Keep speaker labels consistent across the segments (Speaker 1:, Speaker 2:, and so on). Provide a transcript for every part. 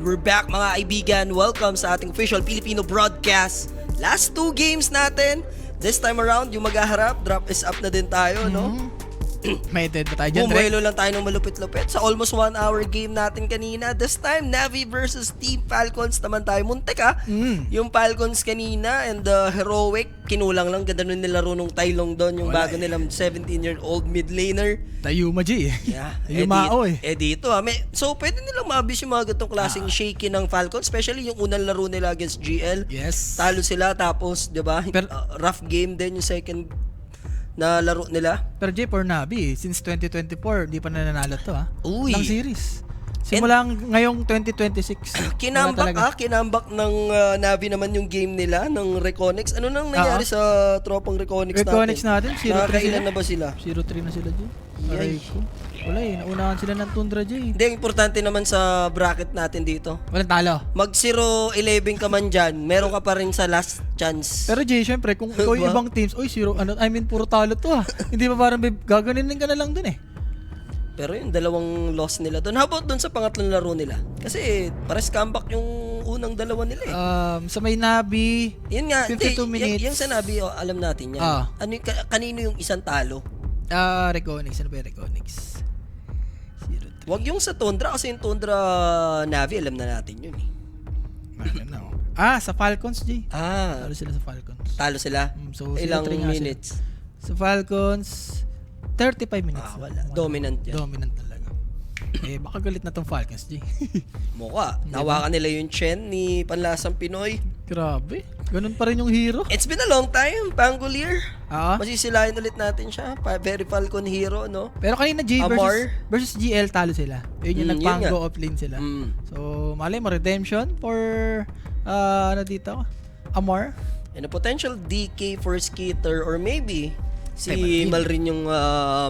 Speaker 1: we're back mga kaibigan. Welcome sa ating official Filipino broadcast. Last 2 games natin. This time around, yung maghaharap, drop is up na din tayo, no?
Speaker 2: May dead ba tayo dyan, Drek?
Speaker 1: Bumuelo lang tayo ng malupit-lupit sa almost 1 hour game natin kanina. This time, Na'Vi versus Team Falcons naman tayo. Muntik yung Falcons kanina and the Heroic, kinulang lang. Ganda nun nilaro nung Tylong doon, yung bago nilang 17-year-old mid laner.
Speaker 2: Tayuma G eh.
Speaker 1: Yeah.
Speaker 2: Tayumao eh.
Speaker 1: Dito so pwede nilang mabis yung mga gatong klaseng shaky ng Falcons, especially yung unang laro nila against GL.
Speaker 2: Yes.
Speaker 1: Talo sila tapos, 'di ba? Rough game din yung second na laro nila.
Speaker 2: Pero J for Na'Vi, since 2024, hindi pa nananalo to
Speaker 1: Uy.
Speaker 2: ng series. Simula ngayong 2026.
Speaker 1: Kinambak ng Na'Vi naman yung game nila ng Reconyx. Ano nang nangyari sa tropang Reconyx natin?
Speaker 2: Reconyx natin, 0-3
Speaker 1: Nakakailan
Speaker 2: sila.
Speaker 1: na ba sila?
Speaker 2: 0-3 na sila, J. Aray ko. Wala eh, naunahan sila ng Tundra, J.
Speaker 1: Hindi, ang importante naman sa bracket natin dito.
Speaker 2: Walang talo.
Speaker 1: Mag 0-11 ka man dyan, meron ka pa rin sa last chance.
Speaker 2: Pero Jay, syempre, kung ikaw yung ibang teams, puro talo to Hindi ba parang gaganinin ka na lang dun eh.
Speaker 1: Pero yung dalawang loss nila doon. How about doon sa pangatlong laro nila? Kasi pares comeback yung unang dalawa nila eh.
Speaker 2: Sa may Na'Vi,
Speaker 1: Yun nga,
Speaker 2: 52 minutes.
Speaker 1: Yung sa Na'Vi, alam natin yan. Ano kanino yung isang talo?
Speaker 2: Reconyx. Ano ba yung Reconyx? 0-3.
Speaker 1: Wag yung sa Tundra kasi yung Tundra Na'Vi, alam na natin yun eh.
Speaker 2: Sa Falcons, G. Talo sila sa Falcons.
Speaker 1: Talo sila?
Speaker 2: So,
Speaker 1: ilang
Speaker 2: 0-3
Speaker 1: minutes?
Speaker 2: Sa Falcons, 35 minutes.
Speaker 1: Wala. Dominant yan.
Speaker 2: Dominant talaga. Baka galit na tong Falcons, G.
Speaker 1: Mukha. Nawakan nila yung Chen ni Panlasang Pinoy.
Speaker 2: Grabe. Ganun pa rin yung hero.
Speaker 1: It's been a long time, Pangolier.
Speaker 2: Ah.
Speaker 1: Masisilayan ulit natin siya. Very Falcon hero, no?
Speaker 2: Pero kanina G versus GL talo sila. Yun yung nagpango offlane sila. So, malay mo, redemption for dito? Amor.
Speaker 1: And a potential DK for Skitter or maybe si Malrin yung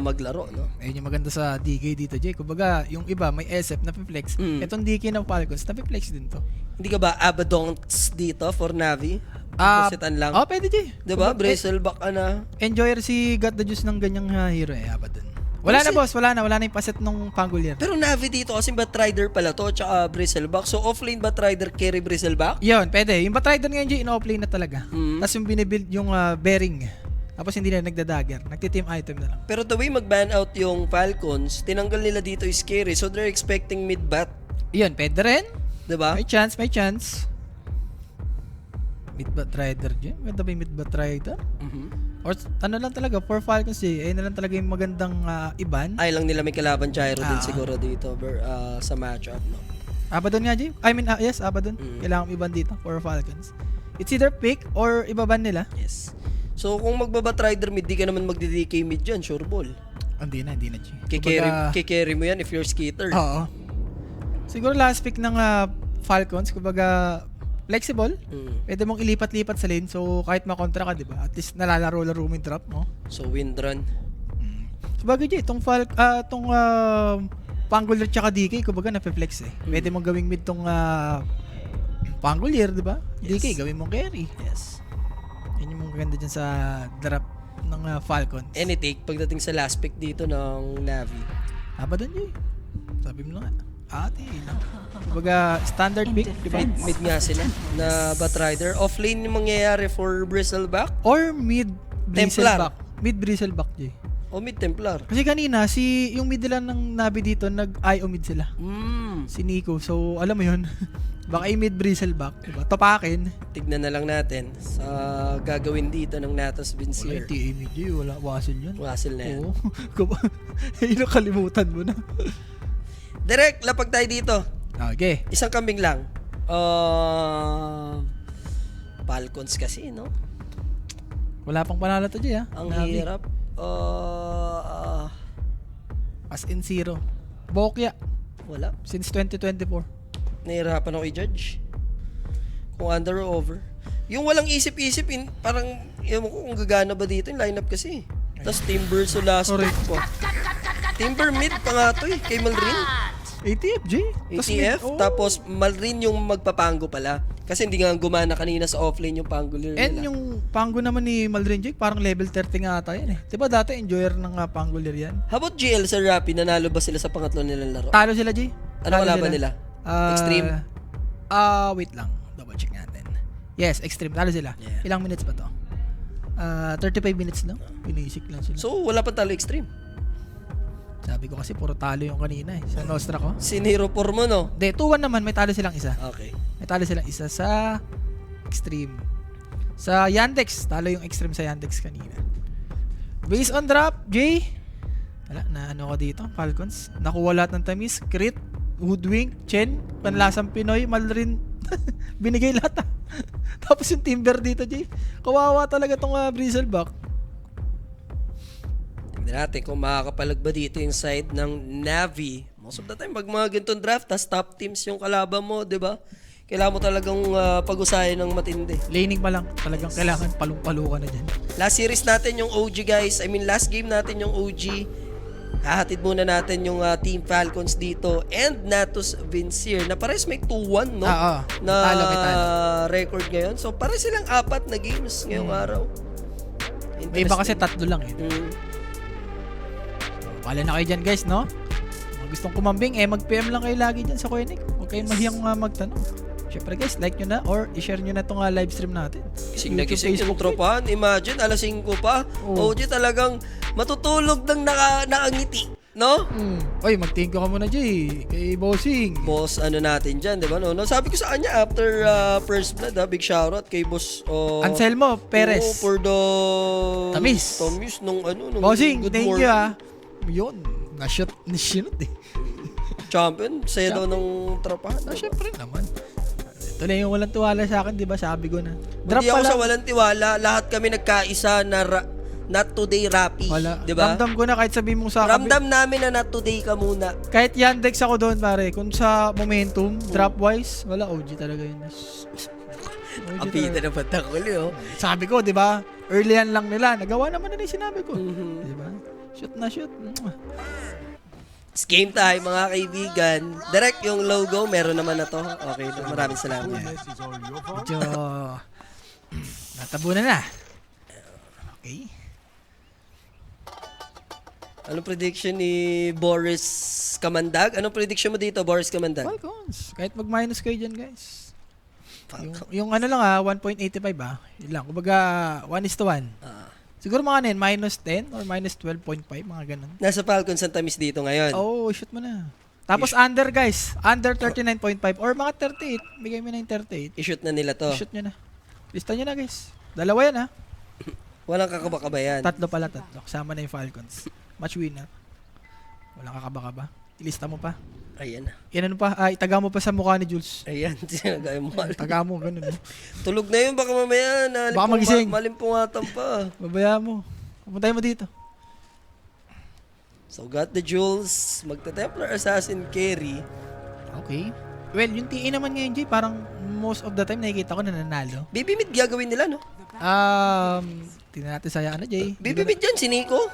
Speaker 1: maglaro, no?
Speaker 2: Ayun yung maganda sa DK dito, Jay. Kumbaga, yung iba may SF na flex. Itong DK ng Falcons, na flex din to.
Speaker 1: Hindi ka ba Abadonks dito for Na'Vi? Positan lang.
Speaker 2: Pwede, Jay.
Speaker 1: Diba? Bristleback ka na.
Speaker 2: Enjoyer si Got the Juice ng ganyang hero Abaddon. Wala na boss, wala na yung paset nung Pangolier.
Speaker 1: Pero Na'Vi dito kasi Batrider pala to, tsaka Bristleback. So offlane Batrider carry Bristleback?
Speaker 2: Yun, pwede. Yung Batrider ngayon, Jay, in-offlane na talaga. Tapos yung binibuild yung bearing. Tapos hindi na nagda-dagger. Nagti-team item na lang.
Speaker 1: Pero the way mag-ban out yung Falcons, tinanggal nila dito is scary. So they're expecting mid-bat.
Speaker 2: Yun, pwede rin.
Speaker 1: Diba?
Speaker 2: May chance. Mid-bat rider dyan. Maganda ba yung mid-bat rider? Or ano lang talaga, for Falcons ayun na lang talaga yung magandang iban.
Speaker 1: Ay lang nila may kalaban Gyro din siguro dito sa matchup, no?
Speaker 2: Abaddon nga, Jay. Yes, Abaddon. Kailangan iban dito for Falcons. It's either pick or ibaban nila.
Speaker 1: Yes. So kung magbabat rider mid, di ka naman magdi-DK mid dyan, sure ball.
Speaker 2: Hindi na, Jay.
Speaker 1: Kikerry mo yan if you're Skitter.
Speaker 2: Oo. Siguro last pick ng Falcons, kumbaga flexible. Pwede mong ilipat-lipat sa lane. So kahit makontra ka, di ba? At least nalalaro-laro mo yung drop mo.
Speaker 1: So wind run.
Speaker 2: Sabagay, Jay, itong Pangolier tsaka DK, kumbaga na-flex eh. Pwede mong gawing mid tong Pangolier, di ba?
Speaker 1: Yes.
Speaker 2: DK, gawin mong carry.
Speaker 1: Yes.
Speaker 2: Yan yung maganda dyan sa drop ng Falcons.
Speaker 1: Any take pagdating sa last pick dito ng Na'Vi.
Speaker 2: Abaddon, Jay. Sabi mo na nga. Lang. Kumbaga, standard pick, di ba?
Speaker 1: Mid nga sila na Batrider. Offlane yung mangyayari for Bristleback
Speaker 2: Or mid
Speaker 1: Templar.
Speaker 2: Bristleback. Mid Bristleback, Jay.
Speaker 1: o mid Templar.
Speaker 2: Kasi kanina, yung mid nila ng Na'Vi dito, nag-IO mid sila. Si Nico. So, alam mo yun. Baka i-mid Bristleback, diba? Topakin.
Speaker 1: Tignan na lang natin sa gagawin dito ng Natas Vincier.
Speaker 2: Wala TA mid yun. Wala. Wasil yun.
Speaker 1: Wasil na yan.
Speaker 2: Oo. Yung kalimutan mo na.
Speaker 1: Direk, lapag tayo dito.
Speaker 2: Okay.
Speaker 1: Isang kambing lang. Falcons kasi, no?
Speaker 2: Wala pang panalo to, Jay, ha?
Speaker 1: Ang
Speaker 2: Na'Vi.
Speaker 1: hirap.
Speaker 2: As in 0. Bokya.
Speaker 1: Wala.
Speaker 2: Since 2024.
Speaker 1: Nahirapan ako i-judge. Kung under o over. Yung walang isip-isip, parang, ewan ko kung gagana ba dito yung lineup kasi. Tapos Timber so last pick po. Timber mid pa nga to kay Malrin.
Speaker 2: ATF, Jay.
Speaker 1: ATF, tapos Malrin yung magpapango pala. Kasi hindi nga gumana kanina sa offlane yung Pangolier nila.
Speaker 2: And yung Pango naman ni Malrin, Jay, parang level 30 nga ata yan eh. Diba dati enjoyer ng Pangolier yan?
Speaker 1: How about GL sa Rappi? Nanalo ba sila sa pangatlo nilang laro?
Speaker 2: Talo sila, Jay.
Speaker 1: Ano kalaban nila? Extreme?
Speaker 2: Wait lang. Double check natin. Yes, extreme. Talo sila.
Speaker 1: Yeah.
Speaker 2: Ilang minutes ba to? 35 minutes lang. Pinisik lang sila.
Speaker 1: So, wala pa talo extreme.
Speaker 2: Sabi ko kasi puro talo yung kanina eh. Sa Nostra ko.
Speaker 1: Siniro por mo, no?
Speaker 2: Hindi, 2-1 naman. May talo silang isa.
Speaker 1: Okay.
Speaker 2: May talo silang isa sa extreme. Sa Yandex. Talo yung extreme sa Yandex kanina. Based on drop, Jay. Wala, na ano ko dito. Falcons. Nakuha lahat ng tamis. Crit. Hoodwink. Chen. Panlasang Pinoy. Malrin. Binigay lahat ah. Tapos yung Timber dito, Jay. Kawawa talaga tong Bristleback.
Speaker 1: Tignan natin kung makakapalag ba dito yung side ng Navi. Most of the time, pag mga ganitong draft, tas top teams yung kalaban mo, di ba? Kailangan mo talagang pag-usahin ng matindi.
Speaker 2: Laning pa lang. Talagang kailangan palong-palo ka na dyan.
Speaker 1: Last series natin yung OG, guys. I mean, last game natin yung OG. Hahatid muna natin yung Team Falcons dito and Natus Vincier na pares may 2-1, no? Na
Speaker 2: Talo.
Speaker 1: record ngayon. So, pares silang 4 na games ngayong araw.
Speaker 2: May iba kasi 3 lang eh. Wala na kayo dyan guys, no? Kung gustong kumambing, mag-PM lang kayo lagi dyan sa Koenig. Huwag kayong mahiyang magtanong. Siyempre guys, like nyo na or i-share nyo na itong live stream natin.
Speaker 1: Kising na kising yung tropahan. Imagine, alas 5 pa. OG talagang matutulog ng nakangiti. No?
Speaker 2: Oy, mag-thank you ka muna, Jay. Kay Bossing.
Speaker 1: Boss, ano natin dyan, di ba? No? Sabi ko sa kanya, after First Blood, big shoutout kay Boss
Speaker 2: Anselmo Perez.
Speaker 1: For the
Speaker 2: Tamis.
Speaker 1: nung
Speaker 2: Bossing,
Speaker 1: good
Speaker 2: thank
Speaker 1: morning.
Speaker 2: you Yun, na-shoot eh.
Speaker 1: Champion, saya daw ng tropahan.
Speaker 2: Siyempre naman. Ito na yung walang tiwala sa akin, di ba? Sabi ko na.
Speaker 1: Hindi ako sa walang tiwala. Lahat kami nagkaisa na not today Rappi.
Speaker 2: Wala.
Speaker 1: Di ba?
Speaker 2: Ramdam ko na kahit sabihin mo sa akin.
Speaker 1: Ramdam namin na not today ka muna.
Speaker 2: Kahit Yandex ako doon, pare. Kung sa momentum, drop-wise, wala. OG talaga yun.
Speaker 1: Ang pita na patakuli, oh.
Speaker 2: Sabi ko, di ba? Early yan lang nila. Nagawa naman na yung sinabi ko. Di ba? Shoot na shoot.
Speaker 1: It's game time, mga kaibigan. Direct yung logo, meron naman na to. Okay, maraming salamat.
Speaker 2: Medyo natabunan na. Okay.
Speaker 1: Anong prediction ni Boris Kamandag? Anong prediction mo dito, Boris Kamandag?
Speaker 2: Falcons. Kahit mag-minus kayo dyan, guys. Yung ano lang 1.85 Yun lang. Kumbaga, 1:1. Siguro mga minus 10 or minus 12.5, mga ganun.
Speaker 1: Nasa Falcons ang tamis dito ngayon.
Speaker 2: Oh, shoot mo na. Tapos under, guys. Under 39.5 or mga 38. Bigay mo na yung 38.
Speaker 1: I-shoot na nila to.
Speaker 2: Shoot nyo na. Lista nyo na, guys. Dalawa yan, ha?
Speaker 1: Walang kakaba-kaba yan.
Speaker 2: Tatlo. Kasama na yung Falcons. Match winner. Walang kakaba-kaba. Ilista mo pa.
Speaker 1: Ayan na.
Speaker 2: Yan ano pa? Itaga mo pa sa mukha ni Jules.
Speaker 1: Ayan, sinagay mo.
Speaker 2: Taga mo, ganun.
Speaker 1: Tulog na yun, baka mamaya
Speaker 2: Baka magising.
Speaker 1: Malimpungatan pa.
Speaker 2: Babaya mo. Pumuntahin mo dito.
Speaker 1: So, got the jewels. Magta-Templar Assassin carry.
Speaker 2: Okay. Well, yung TE naman ngayon, Jay, parang most of the time nakikita ko na nanalo.
Speaker 1: Baby mid gagawin nila, no?
Speaker 2: Tingnan natin saya Jay.
Speaker 1: Baby mid dyan, si Nico.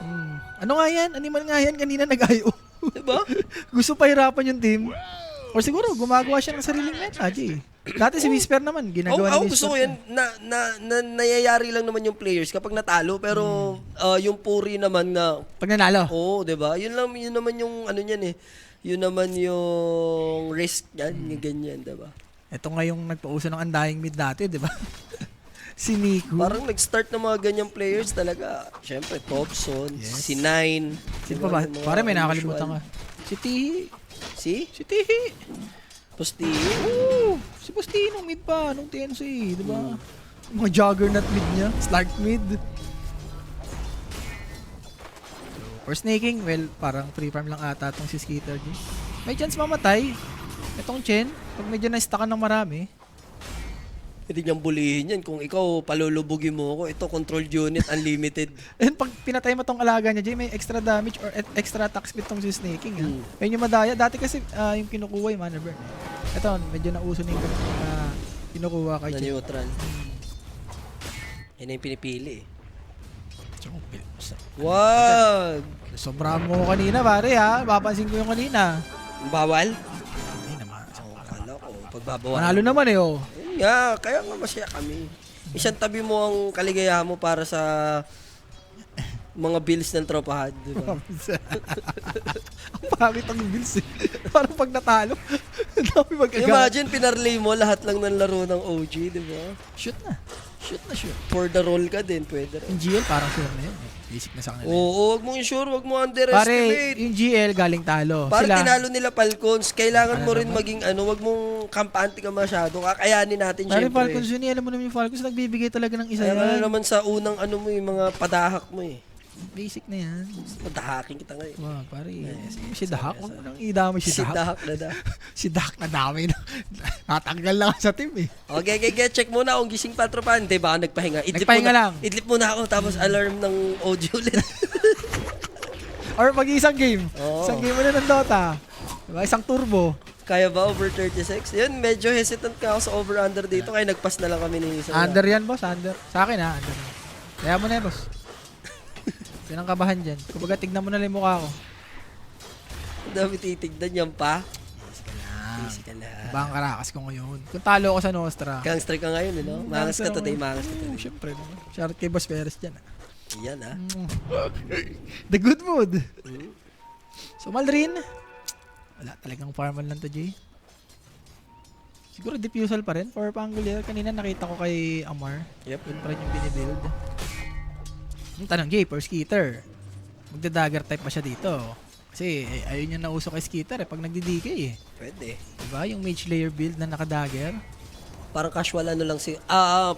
Speaker 2: Ano nga yan? Animal nga yan. Kanina nag-IO.
Speaker 1: Diba?
Speaker 2: Gusto pahirapan yung team. Or siguro, gumagawa siya ng sariling meta, Jay. Dati si Whisper naman, ginagawa ni Whisper.
Speaker 1: Gusto ko yan. Nayayari lang naman yung players kapag natalo. Pero yung puri naman na...
Speaker 2: Pag nanalo.
Speaker 1: Oo, diba? Yun naman yung ano niyan eh. Yun naman yung risk yan. Yung ganyan, diba?
Speaker 2: Ito nga yung nagpauso ng undying mid dati, diba? Si Nico.
Speaker 1: Parang nag-start ng mga ganyang players talaga. Siyempre, Thompson, si Nine.
Speaker 2: Sino pa ba? Parang may nakakalimutan ka. Si Tihi. Si Tihi.
Speaker 1: Postihi.
Speaker 2: Oo. Si Postino, mid pa. Nung TNC, di ba? Mga juggernaut mid niya. Slark mid. For snaking, well, parang free farm lang ata itong si Skitter. May chance mamatay. Itong Chen, pag medyo na-stackan ng marami,
Speaker 1: Hindi niyang bulihin yan. Kung ikaw palulubugin mo ako, ito controlled unit, unlimited.
Speaker 2: and pag pinatay mo tong alaga niya, Jay, may extra damage or extra attack speed tong si snaking. Ha? May yung madaya. Dati kasi yung kinukuha yung mana burn. Ito, medyo nauso na yung kinukuha kay
Speaker 1: Na
Speaker 2: Jay.
Speaker 1: neutral. Yan na yung pinipili. Wag!
Speaker 2: Sobra mo kanina, pare ha. Papansin ko yung kanina.
Speaker 1: Bawal?
Speaker 2: Ay naman.
Speaker 1: Akala ko, pagbabawal.
Speaker 2: Manalo naman eh, oh.
Speaker 1: Yun nga, kaya nga masaya kami. Isang tabi mo ang kaligayahan mo para sa mga bills ng tropahan, di ba?
Speaker 2: Ang pangit ang bills eh. Parang pag natalo. Dami mag-aga.
Speaker 1: Imagine, pinarlay mo lahat lang ng laro ng OG, di ba?
Speaker 2: Shoot na. Shoot na shoot.
Speaker 1: For the roll ka din, pwede rin.
Speaker 2: Yung GL parang sure na yun. Basic na sa kanila.
Speaker 1: Oo, wag mo insure, wag mo
Speaker 2: Pare,
Speaker 1: underestimate.
Speaker 2: yung GL galing talo.
Speaker 1: Pare,
Speaker 2: Sila,
Speaker 1: tinalo nila Falcons. Kailangan
Speaker 2: Ano
Speaker 1: mo rin
Speaker 2: naman?
Speaker 1: maging wag mong kampante ka masyado. Kakayanin natin,
Speaker 2: pare,
Speaker 1: syempre.
Speaker 2: Falcons yun, alam mo naman yung Falcons, nagbibigay talaga ng isa
Speaker 1: Kaya
Speaker 2: yan.
Speaker 1: naman sa unang mo, yung mga padahak mo eh.
Speaker 2: Basic na yan.
Speaker 1: Padahakin kita ngayon.
Speaker 2: Wow, pare. Si Dahak, huwag mo nang idamay si
Speaker 1: Si
Speaker 2: Dahak.
Speaker 1: dahak na da.
Speaker 2: Si Dahak na dami na. Natanggal lang sa team eh.
Speaker 1: Okay, check muna kung gising pa tropahan. Hindi, baka nagpahinga.
Speaker 2: Nagpahinga lang.
Speaker 1: Idlip muna ako, tapos alarm ng audio ulit.
Speaker 2: Or mag-isang game.
Speaker 1: Oo.
Speaker 2: Isang game mo na ng Dota. Diba? Isang turbo.
Speaker 1: Kaya ba over 36? Yun, medyo hesitant ka ako sa over-under dito. Kaya nagpas na lang kami ni Isa.
Speaker 2: Under yan, boss. Under. Sa akin ha, under. Kaya mo na yan, boss. Yan ang kabahan dyan. Kumbaga, tignan mo na lang yung mukha ko.
Speaker 1: Ang dami titignan yan pa.
Speaker 2: Easy ka lang.
Speaker 1: Easy ka lang.
Speaker 2: Diba ang karakas ko ngayon? Kung talo ako sa Nostra.
Speaker 1: Gangster ka ngayon, no? Mangas ka today, mangas ka
Speaker 2: Oo,
Speaker 1: today.
Speaker 2: syempre naman. Shout out kay Boss Perez dyan.
Speaker 1: Yan, ha?
Speaker 2: The good mood. So, Malrin. Wala talagang farmal lang to, Jay. Siguro diffusal pa rin. For Pangolier, kanina nakita ko kay Amar.
Speaker 1: Yep.
Speaker 2: Yun pa rin yung binibuild. Yung tanong, Jay, for Skeeter. Magda-dagger type pa siya dito. Kasi ayun yung nauso kay Skeeter pag nagdi-DK eh.
Speaker 1: Pwede.
Speaker 2: Diba? Yung mage layer build na naka-dagger.
Speaker 1: Parang casual lang si...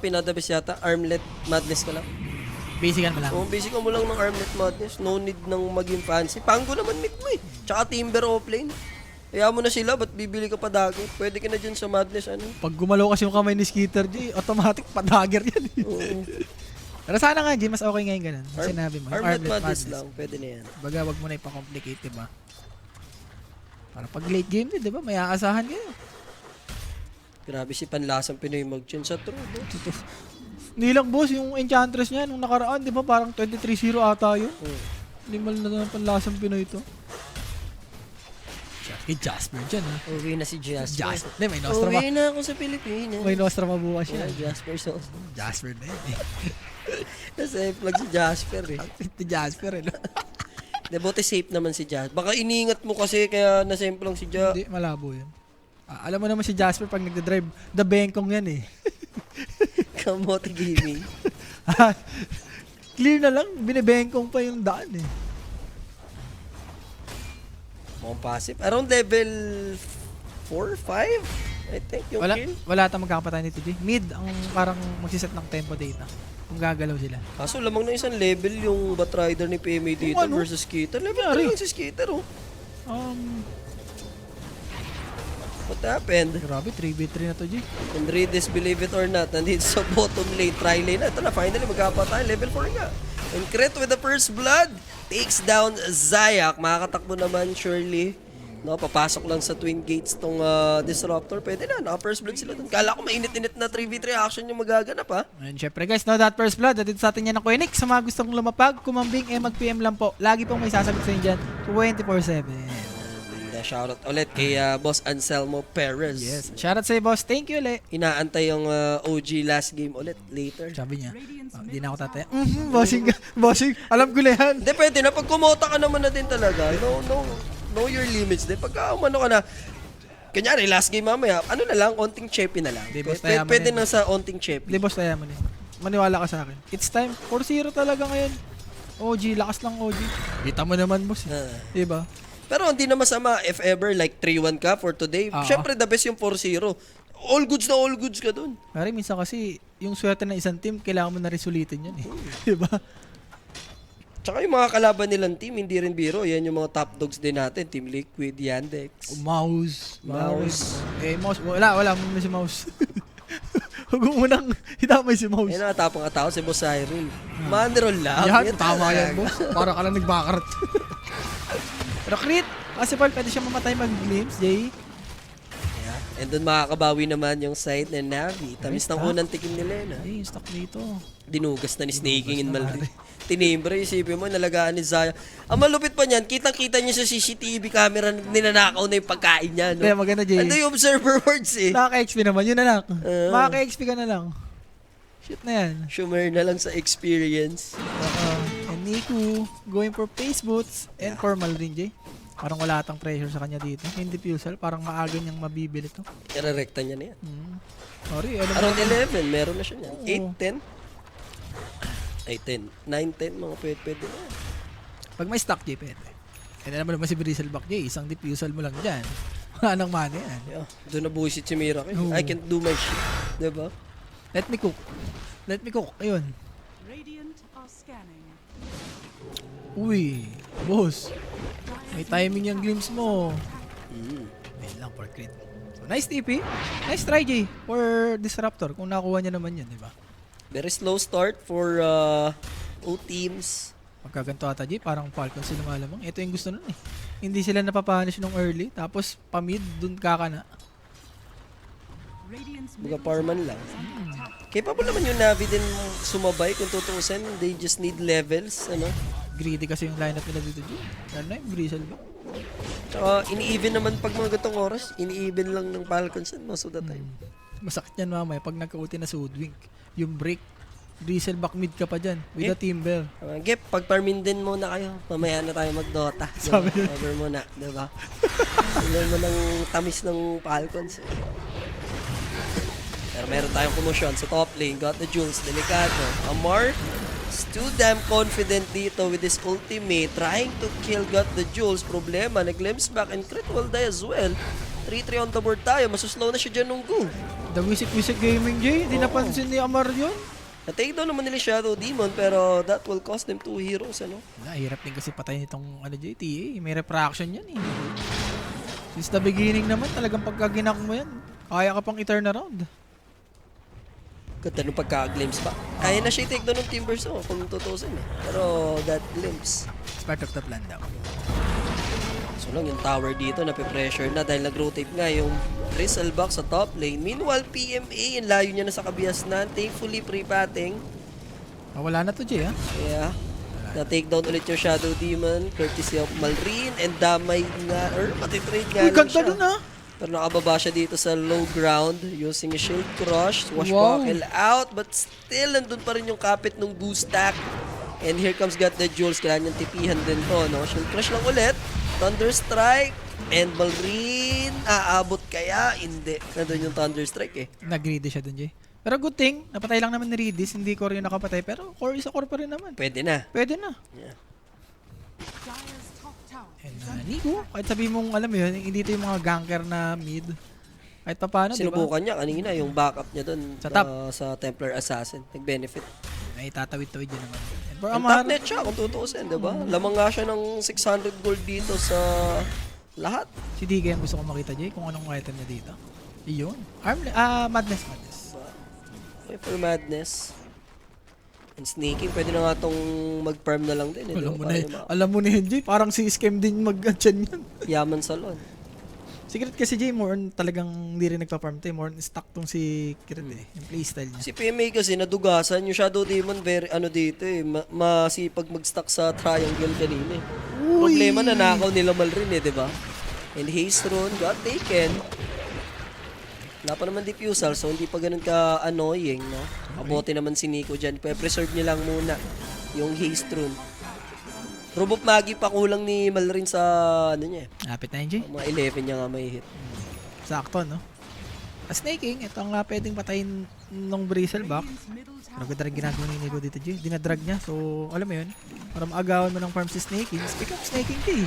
Speaker 1: pinadabis yata. Armlet madness ka lang.
Speaker 2: Basican mo lang.
Speaker 1: Kung basic mo lang ng armlet madness, no need nang maging fancy. Pango naman mid mo eh. Tsaka Timber offlane. Kaya mo na sila, ba't bibili ka pa dagger? Pwede ka na dyan sa madness, ano?
Speaker 2: Pag gumalaw kasi yung kamay ni Skeeter, Jay, automatic pa-dagger yan eh.
Speaker 1: Oo.
Speaker 2: Pero sana nga, Jay, mas okay ngayon ganun. Yung sinabi mo. Yung
Speaker 1: Armlet
Speaker 2: Armlet
Speaker 1: madness
Speaker 2: Madness.
Speaker 1: lang, pwede na yan.
Speaker 2: Baga, wag mo na ipa-complicate, diba? Para pag late game din, diba? May aasahan kayo.
Speaker 1: Grabe si Panlasang Pinoy mag-chin sa true, no?
Speaker 2: Hindi lang, boss, yung Enchantress niya, nung nakaraan, diba? Parang 23-0 ata yun. Limal na naman panlasang Pinoy to. Kay Jasper dyan, ha?
Speaker 1: Uwi na si Jasper.
Speaker 2: Jasper. Hindi, may Nostra
Speaker 1: Uwi na ako sa Pilipinas.
Speaker 2: May Nostra mabukas
Speaker 1: Yeah,
Speaker 2: yan.
Speaker 1: Jasper so.
Speaker 2: Jasper na yun, eh.
Speaker 1: Kasi flag si Jasper eh.
Speaker 2: Si Jasper, eh. No?
Speaker 1: De, buti safe naman si Jasper. Baka iningat mo kasi kaya nasemple lang si Jasper.
Speaker 2: Hindi, malabo yun. Alam mo naman si Jasper pag nagdadrive, the bengkong yan, eh.
Speaker 1: Kamote gaming.
Speaker 2: Clear na lang, binibengkong pa yung daan, eh.
Speaker 1: Mukhang passive. Around level 4, 5? I think yung kill.
Speaker 2: Wala tayong magkakapatay nito, Jay. Mid ang parang magsiset ng tempo data. Kung gagalaw sila.
Speaker 1: Kaso lamang na isang level yung Batrider ni PMA dito
Speaker 2: Ano?
Speaker 1: versus Skeeter. Level
Speaker 2: Nangyari?
Speaker 1: 3 lang si Skeeter, oh. What happened?
Speaker 2: Grabe, 3v3 na to, Jay.
Speaker 1: And read this, believe it or not, nandito sa bottom lane, try lane. Ito na, finally, magkapatay. Level 4 nga. And Crit with the first blood takes down Zayak. Makakatakbo naman, surely. No, papasok lang sa twin gates tong Disruptor. Pwede na, naka-first blood sila dun. Kala ko mainit-init na 3v3 action yung magaganap, ha?
Speaker 2: And syempre guys, no, that first blood, dito sa atin yan ng Koenig. Sa mga gustong lumapag, kumambing, mag-PM lang po. Lagi pong may sasagot sa inyo dyan, 24/7.
Speaker 1: Shoutout ulit kay Boss Anselmo Perez.
Speaker 2: Yes. Shoutout sa'yo, boss. Thank you ulit.
Speaker 1: Inaantay yung OG last game ulit later.
Speaker 2: Sabi niya, di na ako tataya. Bossing ka. Bossing. Alam ko na yan.
Speaker 1: Hindi, pwede na. Pag kumota ka naman na din talaga, know your limits din. Pagka umano ka na, kanyari, last game mamaya, ano na lang, onting cheppy na lang.
Speaker 2: Di, boss, tayaman
Speaker 1: Pwede
Speaker 2: yan.
Speaker 1: na sa onting cheppy.
Speaker 2: Di, boss, tayo mo na yun. Maniwala ka sa akin. It's time. 4-0 talaga ngayon. OG, lakas lang OG. Kita mo naman, boss. Diba?
Speaker 1: Pero hindi na masama if ever like 3-1 ka for today. Syempre the best yung 4-0. All goods ka dun.
Speaker 2: Pero minsan kasi, yung swerte ng isang team, kailangan mo na rin sulitin yun eh. Diba?
Speaker 1: Tsaka yung mga kalaban nilang team, hindi rin biro. Yan yung mga top dogs din natin. Team Liquid, Yandex.
Speaker 2: Mouse.
Speaker 1: Eh,
Speaker 2: Mouse. Wala mo si Mouse. Huwag mo munang hitamay si Mouse.
Speaker 1: Yan ang tapang ataw si Boss Cyril. Manroll lang.
Speaker 2: Yan, tama yan, boss. Para ka lang nagbakarat. Pero crit, kasi Paul, pwede siya mamatay mag-glimpse, Jay.
Speaker 1: Yeah. And dun makakabawi naman yung side ng Navi. Tamis ng unang tikim ni Lena.
Speaker 2: Ay, yung stock dito.
Speaker 1: Dinugas na ni Snaking in Malri. Tinimbre, isipin mo, nalagaan ni Zaya. Ang malupit pa niyan, kitang-kita niya sa CCTV camera, ninanakaw na yung pagkain niya, no?
Speaker 2: Kaya maganda, Jay.
Speaker 1: Ando yung observer words, eh.
Speaker 2: Nakaka-XP naman, yun na lang. Makaka-XP ka na lang. Shit na yan.
Speaker 1: Shumer na lang sa experience.
Speaker 2: And Niku, going for face boots and formal rin, Jay. Parang wala atang pressure sa kanya dito. Hindi Fusel, parang maaga niyang mabibili to.
Speaker 1: Ire-recta niya na yan.
Speaker 2: Sorry, alam mo.
Speaker 1: Around 11, meron na siya niyan.
Speaker 2: Oo.
Speaker 1: 8, 10. Ay, 10. 9, 10, mga pwede na.
Speaker 2: Pag may stock, Jay, pwede. Kaya naman naman si Bristleback, Jay. Isang diffusal mo lang dyan. Wala nang money yan.
Speaker 1: Yeah. Doon na buwisit si Miracle.
Speaker 2: Oo.
Speaker 1: I can't do my shit. Diba?
Speaker 2: Let me cook. Let me cook. Ayun.
Speaker 3: Radiant are scanning.
Speaker 2: Uy, boss. May timing yung glimpse mo.
Speaker 1: Mm.
Speaker 2: Ayun lang for crit. So, nice TP. Nice try, Jay. For Disruptor. Kung nakuha niya naman yan, di ba?
Speaker 1: Very slow start for O teams.
Speaker 2: Pagkaganto ata, Jay, parang Falcons sila malamang. Ito yung gusto nun eh. Hindi sila napapanish nung early. Tapos, pa-mid, dun kakana.
Speaker 3: Radiant's
Speaker 1: Mga
Speaker 3: middle
Speaker 1: parman lang.
Speaker 3: tower is under attack.
Speaker 1: Capable naman yung Navi din sumabay kung tutuusin. They just need levels. Ano?
Speaker 2: Greedy kasi yung lineup nila dito, Jay. Lalo na yung Bristleback.
Speaker 1: Tsaka ini-even naman pag mga gatong oras. Ini-even lang ng Falcons most of the time.
Speaker 2: Masakit yan mamaya pag nagka-ulti na Sudwink. Yung break. Bristleback mid ka pa dyan. With a Timber.
Speaker 1: Gep, pag-farmin din muna kayo. Mamaya na tayo mag-Dota.
Speaker 2: Sabi
Speaker 1: Diba? Over muna, diba? Tingnan mo ng tamis ng Falcons. Pero meron tayong commotion sa top lane. Got the Jules, delikado. Amar, is too damn confident dito with his ultimate. Trying to kill Got the Jules. Problema, nag-glimpse back and crit will die as well. 3-3 on the board tayo. Masuslow na siya dyan nung go.
Speaker 2: The Wisik-Wisik Gaming, Jay. Hindi napansin ni Amar yun.
Speaker 1: Na-take down naman nila Shadow Demon pero that will cost them 2 heroes, ano?
Speaker 2: Hirap din kasi patayin itong Jay, TA. May refraction yan eh. Since the beginning naman, talagang pagkaginak mo yan, kaya ka pang i-turn around.
Speaker 1: Ganda nung pagka-glimpse pa. Kaya na siya i-take down ng Timbers kung tutusin eh. Pero that glimpse.
Speaker 2: It's part of the plan daw.
Speaker 1: So lang yung tower dito nape-pressure na dahil nag-rotate nga yung Bristleback sa top lane. Meanwhile, PMA, yung layo niya na sa kabiasnan. Thankfully, pre-patting.
Speaker 2: Wala na to, Jay, ha?
Speaker 1: Kaya, na-take down ulit yung Shadow Demon. Courtesy of Malrine. And damay nga, or matitrade nga
Speaker 2: Uy,
Speaker 1: lang
Speaker 2: ganda
Speaker 1: siya.
Speaker 2: dun, ha?
Speaker 1: Pero nakababa siya dito sa low ground using a shield crush. Swashbuckle out, but still nandun pa rin yung kapit ng Goose Stack. And here comes Got the Jules. Kailangan niyang tipihan din to, no? Shield crush lang ulit. Thunder Strike. And Balrine. Aabot kaya? Hindi. Nandun yung Thunder Strike eh.
Speaker 2: Nag-greedy siya dun, Jay. Pero good thing, napatay lang naman ni Redis. Hindi core yung nakapatay. Pero core isa core pa rin naman.
Speaker 1: Pwede na.
Speaker 2: Pwede na.
Speaker 1: Yeah.
Speaker 3: Dire's top tower
Speaker 2: And
Speaker 3: is under
Speaker 2: Nico, kahit sabihin mong alam mo yun, hindi ito yung mga ganker na mid. Kahit pa paano, di ba?
Speaker 1: Sinubukan niya kanina yung backup niya dun
Speaker 2: Sa top.
Speaker 1: sa Templar Assassin. Nag-benefit.
Speaker 2: Ay, tatawid-tawid yun naman. And for
Speaker 1: Ang
Speaker 2: Amar,
Speaker 1: top net siya kung tutuusin, di ba? Lamang nga siya ng 600 gold dito sa lahat.
Speaker 2: si DK ang gusto ko makita, Jay, kung anong item niya dito. Iyon. Madness.
Speaker 1: Okay, for Madness. And sneaking, pwede na nga itong mag-farm na lang din.
Speaker 2: Alam mo na yun, Jay. Parang si scam din mag-chan yan.
Speaker 1: Yaman Salon.
Speaker 2: Secret kasi, Jay, more on talagang hindi rin nagpa-farm to. More on stock tong si Kiret eh. Yung playstyle niya.
Speaker 1: Si PMA kasi nadugasan. Yung Shadow Demon, very dito eh. Masipag mag-stack sa triangle kanina eh. Problema na nakaw nila Malrin eh, di ba? And Haste Rune got taken. Wala pa naman diffusal, so hindi pa ganun ka-annoying, no? Mabuti naman si Nico dyan. Preserve niya lang muna yung Haste Rune. Robot Magi pa kulang ni Malrin sa ano niya eh.
Speaker 2: Lapit na yun, Jay.
Speaker 1: Mga 11 niya nga may hit.
Speaker 2: Sakto, no? Snaking, ito ang pwedeng patayin ng Bristleback.
Speaker 3: Radiant's middle tower.
Speaker 2: Pero ganda rin ginagawa ni Nico dito, Jay. Dinadrag niya. So, alam mo yun, para maagawan mo ng farm si Snaking, speak up Snaking, Jay.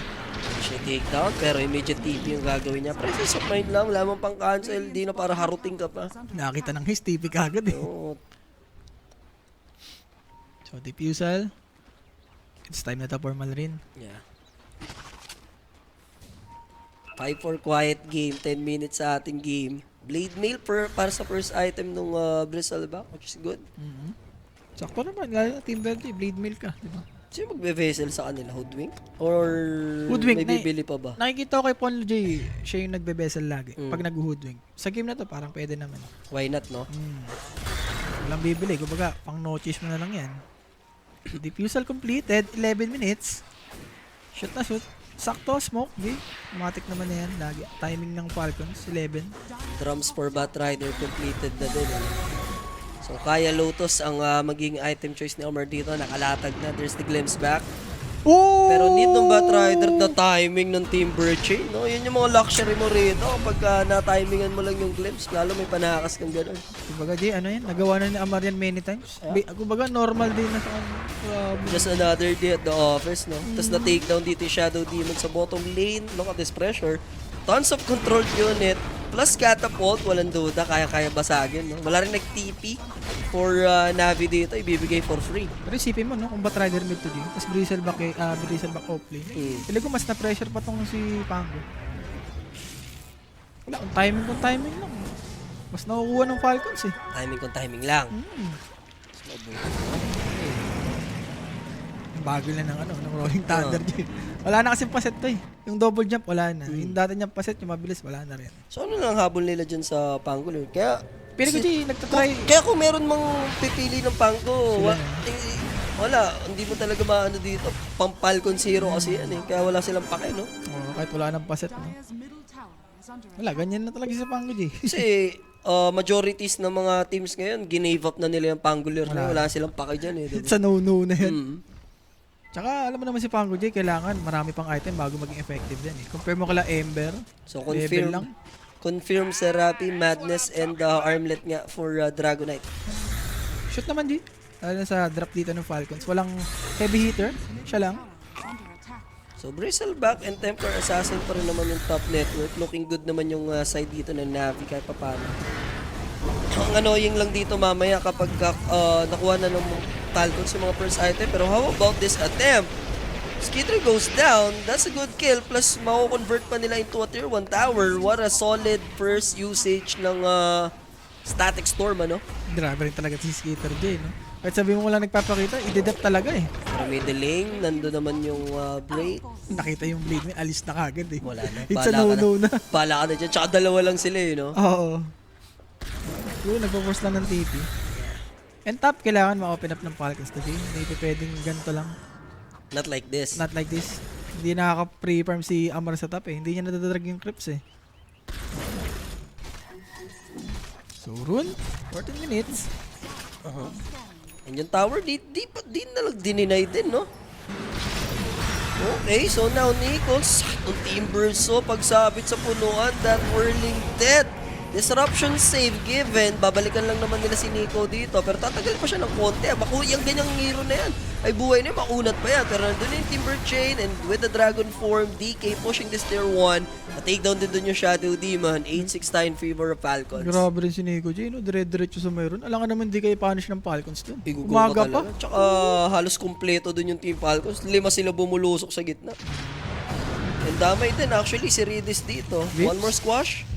Speaker 1: Siya take down, pero immediate TP yung gagawin niya. Presence of mind lang, wala mong pang cancel, di na para haruting ka pa.
Speaker 2: Nakakita ng his TP kagad eh.
Speaker 1: Oo.
Speaker 2: So, diffusal. It's time na to for Malrin.
Speaker 1: Yeah. 5-4 quiet game, 10 minutes sa ating game. Blade Mail para sa first item nung Bristleback, which is good.
Speaker 2: Sakto naman, lalo na Team Verde, Blade Mail ka, di ba?
Speaker 1: Sino magbe-vessel sa kanila? Hoodwink? Or
Speaker 2: Hoodwink,
Speaker 1: may bibili pa ba?
Speaker 2: Nakikita ko kay Ponlo J, siya yung nagbe-vessel lagi. Pag nag-hoodwink. Sa game na to, parang pwede naman.
Speaker 1: Why not, no?
Speaker 2: Walang bibili. Kumbaga, pang notice mo na lang yan. Diffusal completed, 11 minutes. Shoot na shoot. Sakto, smoke, J. Automatic naman na yan. Lagi. Timing ng Falcons, 11.
Speaker 1: Drums for Batrider completed na din. So, kaya Lotus ang maging item choice ni Omar dito. Nakalatag na. There's the glimpse back.
Speaker 2: Oh!
Speaker 1: Pero need ng Batrider na timing ng Timber Chain, no? Yun yung mga luxury mo rito kapag na-timingan mo lang yung glimpse, lalo may panakas kang gano'n.
Speaker 2: Kumbaga, Jay, ano yan? Nagawa na ni Amarian many times. Kumbaga, normal din na sa kanya. Grabe.
Speaker 1: Just another day at the office, no? Tapos na-takedown dito yung Shadow Demon sa bottom lane. Look at this pressure. Tons of controlled unit. Plus catapult, walang duda. Kaya-kaya basagin, no? Wala rin nag-TP for Navi dito. Ibibigay for free.
Speaker 2: Pero isipin mo, no? Kung ba't rider mid to Jay, tapos Bristleback off-lane. Pili ko mas na-pressure pa tong si Pango. Wala, kung timing lang. Mas nakukuha ng Falcons eh.
Speaker 1: Timing kung timing lang.
Speaker 2: Bago na ng Rolling Thunder Jay. Wala na kasing paset to eh. Yung double jump, wala na. Yung dati niyang paset, yung mabilis, wala na rin.
Speaker 1: So ano lang habol nila dyan sa Pangol? Kaya
Speaker 2: Pero ko Jay, nagtatry.
Speaker 1: Kaya kung meron mang pipili ng Pango,
Speaker 2: Sila
Speaker 1: wala, hindi mo talaga maano dito. Pang-Falcon Zero kasi yan eh. Kaya wala silang pake, no?
Speaker 2: Oh, kahit wala nang paset. No?
Speaker 3: Dire's middle tower is under
Speaker 2: Wala, ganyan na talaga sa Pango Jay.
Speaker 1: Kasi majorities ng mga teams ngayon, ginave up na nila yung Pangolier na wala silang pake dyan eh. Diba?
Speaker 2: It's a no-no na yan.
Speaker 1: Mm.
Speaker 2: Tsaka alam mo naman si Pango Jay, kailangan marami pang item bago maging effective din eh. Compare mo kala Ember,
Speaker 1: So
Speaker 2: level lang.
Speaker 1: confirm Serapi, Madness, and Armlet nga for Dragonite.
Speaker 2: Shoot naman Jay. Lalo na sa drop dito ng Falcons. Walang heavy hitter, siya lang.
Speaker 3: under attack.
Speaker 1: So Bristleback and Templar Assassin pa rin naman yung top network. Looking good naman yung side dito ng Navi kahit papano. Ang annoying lang dito mamaya kapag nakuha na ng Falcons yung mga first item. Pero how about this attempt? Skitter goes down. That's a good kill. Plus, mako-convert pa nila into a tier 1 tower. What a solid first usage ng Static Storm, ano?
Speaker 2: Grabe rin talaga si Skater Jay, no? Kahit sabi mo wala nagpapakita, i-deduct talaga eh.
Speaker 1: Pero middling, nando naman yung break.
Speaker 2: Nakita yung blade mo, alis na kagad eh.
Speaker 1: Wala na.
Speaker 2: It's a no-no na.
Speaker 1: Bala ka na dyan. Tsaka dalawa lang sila eh, no?
Speaker 2: Oo. Siguro nagpo-force lang ng TP. And top, kailangan ma-open up ng Falcons to Jay. Hindi pwedeng ganito lang.
Speaker 1: Not like this.
Speaker 2: Not like this. Hindi nakaka-pre-farm si Amar sa top eh. Hindi niya nadadrag yung creeps eh. So, rune. 14 minutes.
Speaker 1: And yung tower, di na lang dininay din, no? Okay, so now Nichols, saktong Timbers, so pagsabit sa punuan, that whirling death. Disruption save given, babalikan lang naman nila si Nico dito, pero tatagal pa siya ng konti. Yung ganyang hero na yan, ay buhay na yan, makunat pa yan. Pero nandun yung Timber Chain, and with the Dragon Form, DK pushing this tier 1, na-takedown din dun yung Shadow Demon, 8-6 tayo in favor of Falcons.
Speaker 2: Grabe rin si Nico J, no? Dire-diretso sa mayroon. Alam ka naman di kayo punish ng Falcons dun.
Speaker 1: Igugo
Speaker 2: Umaga
Speaker 1: ka
Speaker 2: pa.
Speaker 1: talaga. Tsaka halos kumpleto dun yung Team Falcons. 5 sila bumulusok sa gitna. And damay din actually si Redis dito.
Speaker 2: Wait.
Speaker 1: One more squash.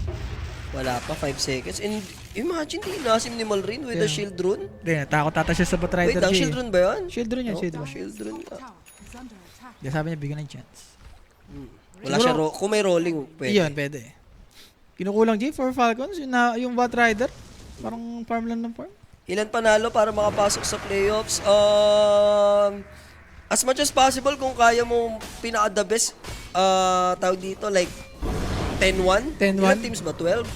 Speaker 1: Wala pa, 5 seconds. And imagine, di inasim ni Malrin with the shield rune.
Speaker 2: Hindi, natakot ata siya sa
Speaker 1: Wait,
Speaker 2: Batrider
Speaker 1: ang
Speaker 2: J.
Speaker 1: shield rune ba yun?
Speaker 2: Shield rune yan,
Speaker 1: Oh,
Speaker 2: shield rune.
Speaker 1: shield rune nga.
Speaker 3: Tower is under attack.
Speaker 2: Kaya sabi niya, bigyan ng chance.
Speaker 1: Wala siya, kung may rolling, pwede.
Speaker 2: Iyon, pwede. Kinukulang J for Falcons, yung Batrider. Parang farm lang ng farm.
Speaker 1: Ilan panalo para makapasok sa playoffs? As much as possible, kung kaya mo pinaka-the best, tawag dito, like 10-1?
Speaker 2: 10-1?
Speaker 1: Ilan teams ba? 12?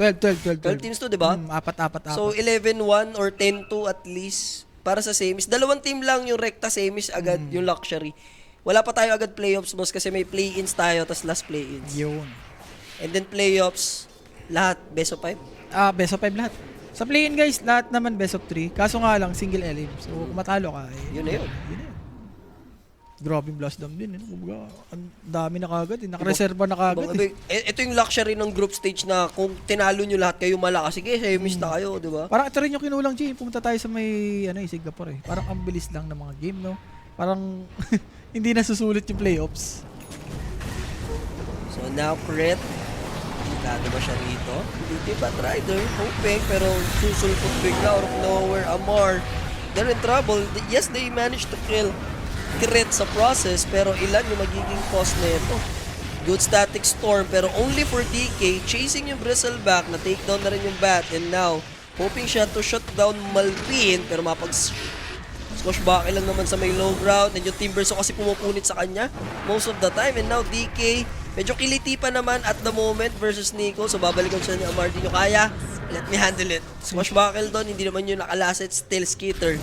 Speaker 2: 12
Speaker 1: 12 teams to, di ba?
Speaker 2: Apat.
Speaker 1: So 11-1 or 10-2 at least para sa semis. Dalawang team lang yung rekta semis agad, yung luxury. Wala pa tayo agad playoffs, boss, kasi may play-ins tayo, tas last play-ins.
Speaker 2: Yun.
Speaker 1: And then playoffs, lahat, best of 5.
Speaker 2: Best of 5 lahat. Sa play-in guys, lahat naman best of 3. Kaso nga lang, single elim. So, kung matalo ka,
Speaker 1: Yun na yun.
Speaker 2: Yun na yun. Grabe yung blast dam din. Kumbaga, ang dami na kagad. Nakareserva na kagad.
Speaker 1: Ito yung luxury ng group stage na kung tinalo nyo lahat kayo malakas, sige, semis na kayo, di ba?
Speaker 2: Parang ito rin yung kinulang, G. Pumunta tayo sa may Singapore eh. Parang ang bilis lang ng mga game, no? Parang hindi na susulit yung playoffs.
Speaker 1: So now, Crit. Dado ba siya rito? Hindi ba Batrider? Hoping, pero susulpot bigla out of nowhere. Amar, they're in trouble. Yes, they managed to kill Crit sa process, pero ilan yung magiging cost na ito? Good static storm, pero only for DK. Chasing yung Bristleback, na takedown na rin yung bat, and now, hoping siya to shut down Malpin, pero squash back lang naman sa may low ground, and yung Timberso kasi pumupunit sa kanya most of the time, and now DK, medyo kiliti pa naman at the moment versus Nico, so babalikan siya ni Amar. Di nyo kaya, let me handle it. Squash buckle doon, hindi naman yun nakalasit, still Skitter.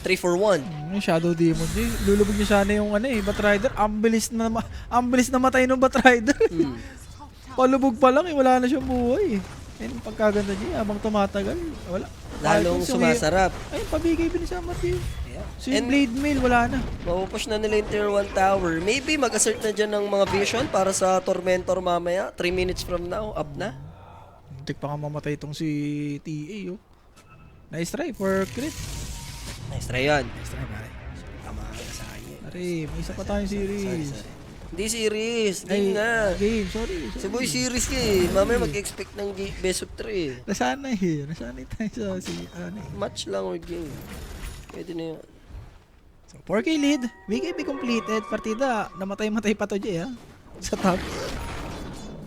Speaker 1: 3 for 1.
Speaker 2: Yung Shadow Demon, Jay. Lulubog niya sana yung Batrider. Ang bilis na matay ng Batrider.
Speaker 3: Top tower
Speaker 2: Palubog pa lang wala na siyang buhay. Ayun, pagkaganda niya, habang tumatagal, wala.
Speaker 1: Lalong
Speaker 2: Falcons yung
Speaker 1: sumasarap.
Speaker 2: ayun, pabigay din sa Matthew.
Speaker 1: Yeah.
Speaker 2: So yung
Speaker 1: And
Speaker 2: Blade Mail, wala na.
Speaker 1: mapupush na nila yung tier 1 tower. Maybe mag-assert na dyan ng mga vision para sa Tormentor mamaya. 3 minutes from now, up na.
Speaker 2: Muntik pa nga mamatay itong si TA, oh. Nice try for crit.
Speaker 1: Nice try yan.
Speaker 2: Nice try, pare.
Speaker 1: Tama ka sa kanya.
Speaker 2: Pare, may isa pa tayong series.
Speaker 1: Sorry. Hindi series. Game nga.
Speaker 2: Game, sorry.
Speaker 1: Si Boy series ka eh. Mamaya mag-expect ng best of 3 eh.
Speaker 2: Nasanay tayo sa
Speaker 1: Match lang or game. Pwede na yun.
Speaker 2: So, 4K lead, BKB completed, partida, namatay-matay pa to, Jay, ha? Sa top.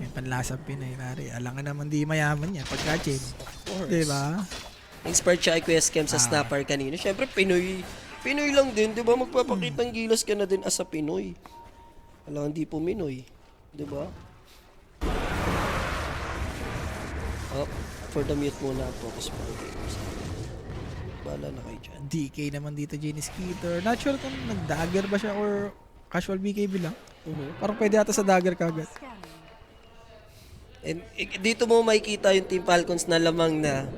Speaker 2: May panlasang Pinay, pare. Alangan naman di mayaman yan, pagka-chain.
Speaker 1: course.
Speaker 2: Diba?
Speaker 1: Inspired siya kay Kuya Scam sa Snapper kanina. Siyempre, Pinoy lang din, di ba? Magpapakita ng gilas ka na din as a Pinoy. Alam, hindi po Minoy. Di ba? Oh, for the mute muna, focus mo. Bala na kayo dyan.
Speaker 2: DK naman dito, Jenny Skeeter. Not sure kung nag-dagger ba siya or casual BKB lang. Parang pwede ata sa dagger kagad.
Speaker 3: scanning.
Speaker 1: And dito mo makikita yung Team Falcons na lamang na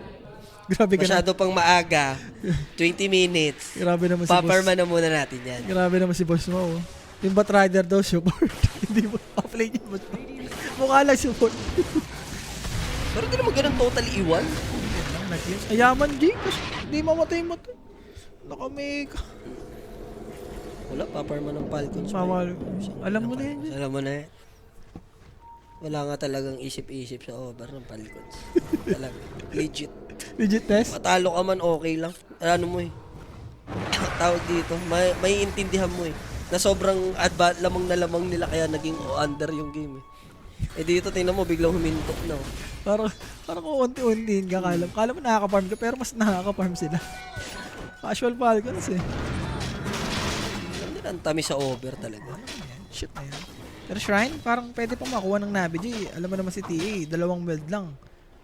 Speaker 2: Grabe ka na.
Speaker 1: masyado pang maaga. 20 minutes.
Speaker 2: Grabe naman si boss.
Speaker 1: Paparma na muna natin yan.
Speaker 2: Grabe naman si boss mo, oh. Yung Batrider daw support. Hindi mo pa-play niya boss mo. Mukha lang support.
Speaker 1: Pero di naman ganun totally iwan.
Speaker 2: Ayaman, G. Kasi hindi mamatay. Nakamake.
Speaker 1: Wala, paparma ng Falcons.
Speaker 2: Mawal. Alam mo na yan, G.
Speaker 1: Alam mo na yan. Wala nga talagang isip-isip sa over ng Falcons. Talaga. Legit.
Speaker 2: Legit test?
Speaker 1: Matalo ka man, okay lang. Ano mo eh. Tawag dito. May intindihan mo eh. Na sobrang lamang na lamang nila kaya naging under yung game eh. Eh dito tingnan mo biglang humintok na. Oh.
Speaker 2: Parang kung unti-untiin ka, kala mo nakaka-farm ka, pero mas nakaka-farm sila. Casual Falcons eh.
Speaker 1: Hindi ang tamis sa over talaga.
Speaker 2: Shit na yan. Pero Shrine, parang pwede pang makuha ng Navi, G. Alam mo naman si TA, 2 build lang.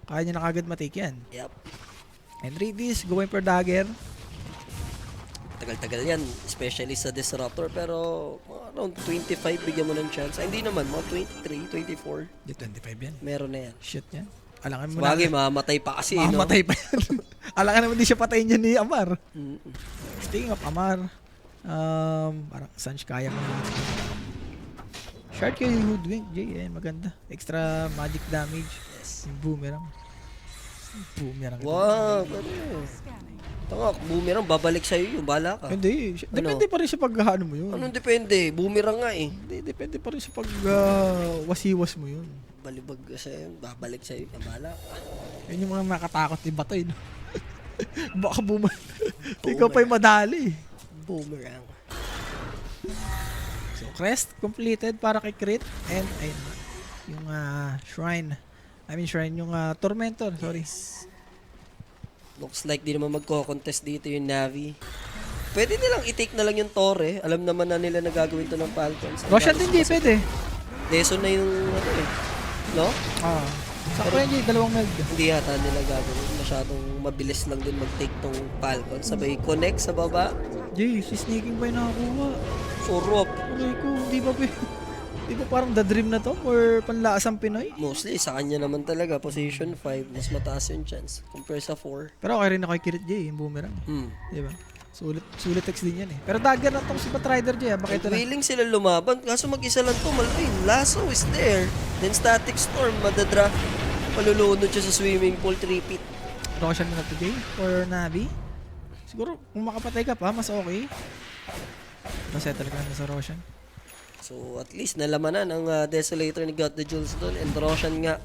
Speaker 2: Kaya niya na kagad matake yan.
Speaker 1: Yep.
Speaker 2: And read this, going for dagger.
Speaker 1: Tagal-tagal yan, especially sa Disruptor, pero mga around 25 bigyan mo ng chance. Ay, hindi naman, mga 23, 24,
Speaker 2: Di 25 yan.
Speaker 1: meron na yan.
Speaker 2: Shit yan. Alangan mo
Speaker 1: Sabagay, mamatay pa kasi, no?
Speaker 2: Mamatay pa yan. Alangan naman di siya patayin niya ni Amar.
Speaker 1: Mm-mm.
Speaker 2: Speaking of Amar, parang Sanch kaya mo. Shard kayo yung Hoodwink, Jay. Ayan, maganda. Extra magic damage. Yes. Yung boomerang. Boomerang.
Speaker 1: Wow, pero
Speaker 3: Scanning.
Speaker 1: tanga, boomerang, babalik sa'yo yung bala ka.
Speaker 2: Hindi. Depende pa rin siya pag ano mo yun.
Speaker 1: Anong depende? Boomerang nga eh.
Speaker 2: Hindi, depende pa rin sa pag wasiwas mo yun.
Speaker 1: Balibag ka sa'yo, babalik sa'yo yung bala ka.
Speaker 2: Yun yung mga makatakot ni Batoy, no? Baka ikaw pa yung madali.
Speaker 1: Boomerang.
Speaker 2: So, Crest completed para kay Crit. And, ayun, yung Shrine. Shrine, yung Tormentor, sorry.
Speaker 1: Looks like di naman magko-contest dito yung Navi. Pwede nilang i-take na lang yung Torre. Alam naman na nila na gagawin to ng Falcons.
Speaker 2: Roshan din, di pwede.
Speaker 1: Lesson na yung ano eh. No?
Speaker 2: Sakto yun, Jay, 2 meld.
Speaker 1: Hindi yata nila gagawin. Masyadong mabilis lang din mag-take tong Falcons. Sabay connect sa baba.
Speaker 2: Jay, si sneaking pa yung nakakuha.
Speaker 1: Surop.
Speaker 2: Aray ko, di ba parang the dream na to? Or panlaasang Pinoy?
Speaker 1: Mostly sa kanya naman talaga. Position 5. Mas mataas yung chance. Compare sa 4.
Speaker 2: Pero okay rin ako kay Kirit, Jay, yung boomerang. Di ba? Sulit text din yan eh. Pero dagger na tong si Batrider, Jay, bakit ito na?
Speaker 1: Willing sila lumaban. Kaso mag-isa lang to. Malay. Lasso is there. Then Static Storm. Madadra. Palulunod siya sa swimming pool. 3-pit.
Speaker 2: Roshan mo na to, Jay? Or Navi? Siguro, kung makapatay ka pa, mas okay. Settle ka na sa Roshan.
Speaker 1: So, at least nalamanan ang Desolator ni Got the Jules doon. And Roshan nga,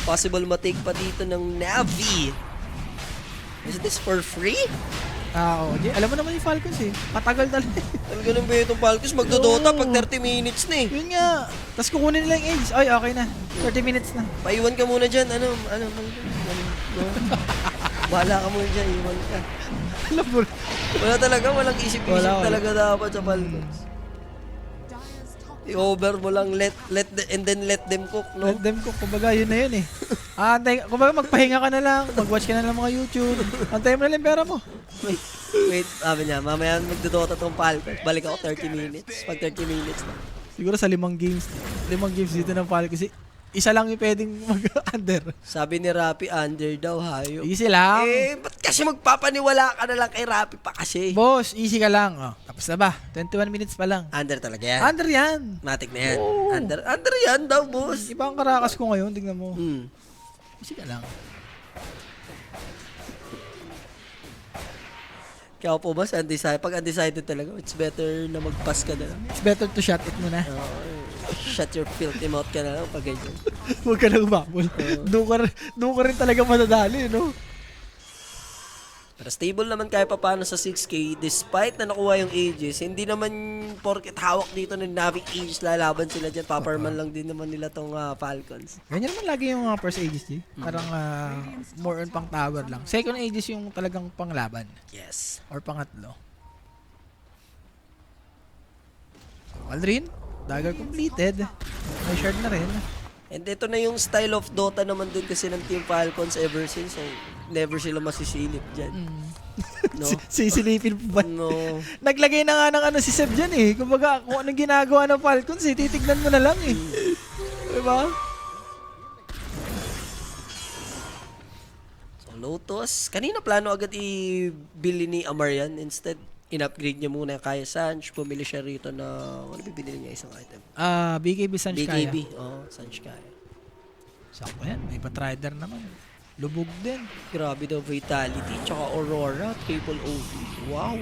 Speaker 1: possible matake pa dito ng Navi. Is this for free?
Speaker 2: Oo. Alam mo naman yung Falcons eh. Patagal talaga.
Speaker 1: Talaga nang ba itong Falcons? Magdodota pag 30 minutes na eh.
Speaker 2: Yun nga. Tapos kukunin nila yung age. Ay, okay na. 30 minutes na.
Speaker 1: Paiwan ka muna dyan. Ano? Bahala ka muna dyan. Iwan ka.
Speaker 2: Alam mo.
Speaker 1: Wala talaga. Walang isip-isip
Speaker 2: Wala.
Speaker 1: talaga dapat sa Falcons.
Speaker 3: Dire's top
Speaker 1: I-over mo lang, and then let them cook, no?
Speaker 2: Let them cook. Kumbaga, yun na yun eh. Kumbaga, magpahinga ka na lang. Mag-watch ka na lang mga YouTube. Antayin mo na lang yung pera mo.
Speaker 1: Wait, sabi niya, mamaya magdodota tong Falcons. Balik ako 30 minutes. Pag 30 minutes na.
Speaker 2: Siguro sa 5 games. 5 games dito ng Falcons. Kasi isa lang yung pwedeng mag-under.
Speaker 1: Sabi ni Rapi, under daw, hayo.
Speaker 2: Easy lang.
Speaker 1: Ba't kasi magpapaniwala ka na lang kay Rapi pa kasi?
Speaker 2: Boss, easy ka lang. Oh, tapos na ba? 21 minutes pa lang.
Speaker 1: Under talaga yan.
Speaker 2: Under yan.
Speaker 1: Matik na yan.
Speaker 2: Oo.
Speaker 1: Under yan daw, boss.
Speaker 2: Iba ang karakas ko ngayon. Tingnan mo. Easy ka lang.
Speaker 1: Kaya po ba, undecided? Pag undecided talaga, it's better na mag-pass ka na lang.
Speaker 2: It's better to shot it muna.
Speaker 1: Shut your filthy mouth ka na lang pag ganyan.
Speaker 2: Huwag ka na umabol. Doon ka rin talaga madadali, no?
Speaker 1: Pero stable naman kahit pa paano sa 6K, despite na nakuha yung Aegis, hindi naman porket hawak dito ng Navi Aegis, lalaban sila dyan, paparman lang din naman nila tong Falcons.
Speaker 2: Ganyan naman lagi yung first Aegis, G. Parang more on pang tower lang. Second Aegis yung talagang panglaban.
Speaker 1: Yes.
Speaker 2: Or pangatlo. Aldrin, dagger completed. May shard na rin.
Speaker 1: And ito na yung style of Dota naman din kasi ng Team Falcons ever since, so never sila masisilip dyan. No?
Speaker 2: Sisilipin pa ba?
Speaker 1: No.
Speaker 2: Naglagay na nga ng si Seb dyan eh. Kumbaga, kung anong ginagawa ng Falcons eh, titignan mo na lang eh. Diba?
Speaker 1: So Lotus, kanina plano agad i-bili ni Amar yan. Instead, in-upgrade niya muna kaya Sanch. Pumili siya rito na, ano bibili niya isang item?
Speaker 2: BKB Sanch kaya.
Speaker 1: BKB, Sanch kaya.
Speaker 2: Sakto yan, may Batrider naman. Lubog din.
Speaker 1: Grabe daw, Vitality, tsaka Aurora, triple OV. Wow!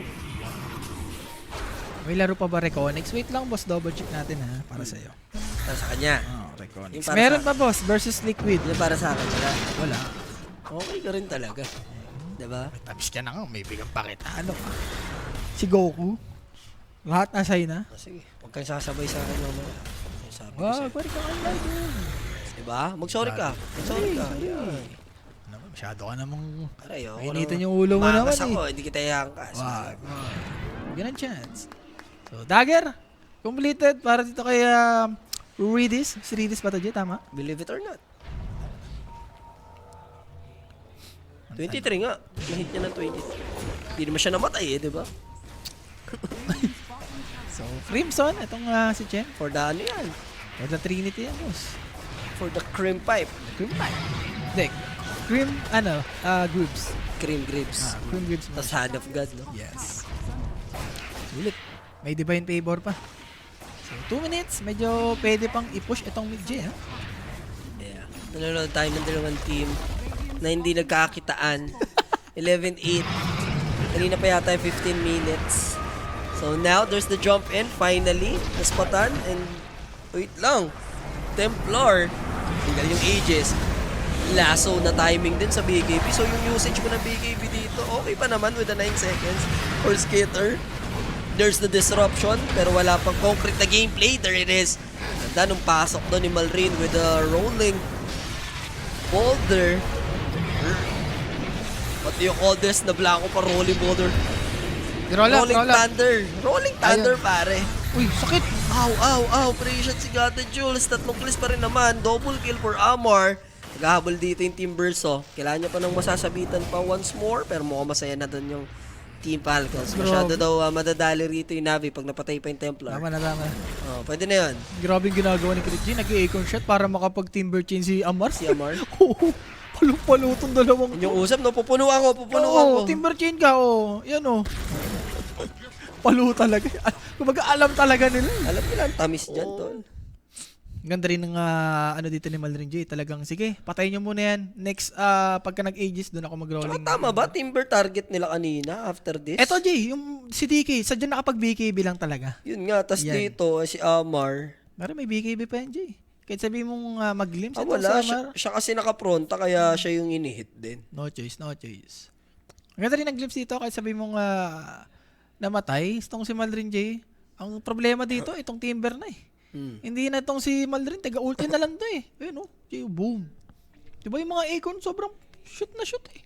Speaker 2: May laro pa ba Reconyx? Wait lang boss, double check natin ha, para sa'yo.
Speaker 1: Para sa kanya.
Speaker 2: Reconyx.
Speaker 1: Yung para
Speaker 2: Meron
Speaker 1: sa-
Speaker 2: pa boss, versus Liquid.
Speaker 1: Yung para sa akin, wala.
Speaker 2: Wala.
Speaker 1: Okay ka rin talaga. Diba?
Speaker 2: Tabis ka na nga, may bigyan pa kita. Ano ka? Si Goku? Lahat nasa na?
Speaker 1: Sige, huwag kang sasabay sa akin mamaya. Sabi ko
Speaker 2: Wow,
Speaker 1: sa'yo.
Speaker 2: pwede ka online dun.
Speaker 1: Diba? Mag-sorry ka. Mag-sorry ka. Yan.
Speaker 2: Ano, masyado ka namang...
Speaker 1: Aray, ako
Speaker 2: Initin yung ulo mo naman
Speaker 1: Makas ako,
Speaker 2: eh.
Speaker 1: hindi kita iangkas.
Speaker 2: Wag. Ganun chance. So, dagger. Completed para dito kay Redis. Si Redis ba ito, Jay? Tama?
Speaker 1: Believe it or not. 23 nga. Nahit niya ng 23. Hindi naman siya namatay eh, di ba?
Speaker 2: So, Crimson. Itong si Chen.
Speaker 1: For the ano yan?
Speaker 2: For the Trinity yan, boss.
Speaker 1: For the cream pipe.
Speaker 2: Cream pie. Hindi. Cream, groups.
Speaker 1: Cream grapes.
Speaker 2: Cream groups.
Speaker 1: Tapos hand of God, no?
Speaker 2: Yes. Sulit. May divine favor pa. So, 2 minutes. Medyo pwede pang i-push itong mid-J, ha?
Speaker 1: Yeah. Nanonood tayo ng dalawang team na hindi nagkakakitaan. 11-8. Kanina pa yata yung 15 minutes. So now, there's the jump in, finally. Naspatan, and wait lang. Templar. Tinggal yung Aegis. Lasso na timing din sa BKB. So yung usage mo ng BKB dito, okay pa naman with the 9 seconds. Or Skitter. There's the disruption, pero wala pang concrete na gameplay. There it is. Ganda nung pasok doon ni Malrin with the rolling boulder. What do you call this? Na blanco pa rolling boulder. Rolling Thunder. Rolling Thunder,
Speaker 2: Ayun.
Speaker 1: pare.
Speaker 2: Uy, sakit!
Speaker 1: Ow. Precious si Gata Jules. Tatlong kills pa rin naman. Double kill for Amar. Naghahabol dito yung Team Verso. Kailangan niya pa ng masasabitan pa once more. Pero mukhang masaya na doon yung Team Falcons. Masyado daw madadali rito yung Navi pag napatay pa yung Templar.
Speaker 2: Tama na.
Speaker 1: Oh, pwede na yun.
Speaker 2: Grabe yung ginagawa ni Chris G. Nag-i-icon shot para makapag-timber chain si Amar.
Speaker 1: Si Amar.
Speaker 2: Oo. Palong-palutong dalawang.
Speaker 1: Yun yung usap, no? Pupuno ako.
Speaker 2: Oo, timber chain ka, oh. Yan, oh. Palo talaga. Kumbaga alam talaga nila.
Speaker 1: Alam nila ang tamis dyan, tol.
Speaker 2: Ganda rin ng dito ni Malrin J. Talagang, sige, patayin nyo muna yan. Next, pagka nag-ages, doon ako mag-rolling.
Speaker 1: Tsaka tama ba? Timber target nila kanina after this?
Speaker 2: Eto, J, yung si DK, sadya nakapag-BKB lang talaga.
Speaker 1: Yun nga, tas
Speaker 2: Yan.
Speaker 1: dito, si Amar.
Speaker 2: Pero may BKB pa yan, J. Kahit sabihin mong mag-glimpse, ito
Speaker 1: Wala.
Speaker 2: si Amar.
Speaker 1: Siya kasi nakapronta, kaya siya yung inihit din.
Speaker 2: No choice. Ang ganda rin ng glimpse dito, kahit sabihin mong namatay, itong si Malrin J. Ang problema dito, itong timber na eh. Hindi na itong si Malrin, taga-ulti na lang to eh. Ayun oh, J, boom. Diba yung mga Akon, sobrang shoot na shoot eh.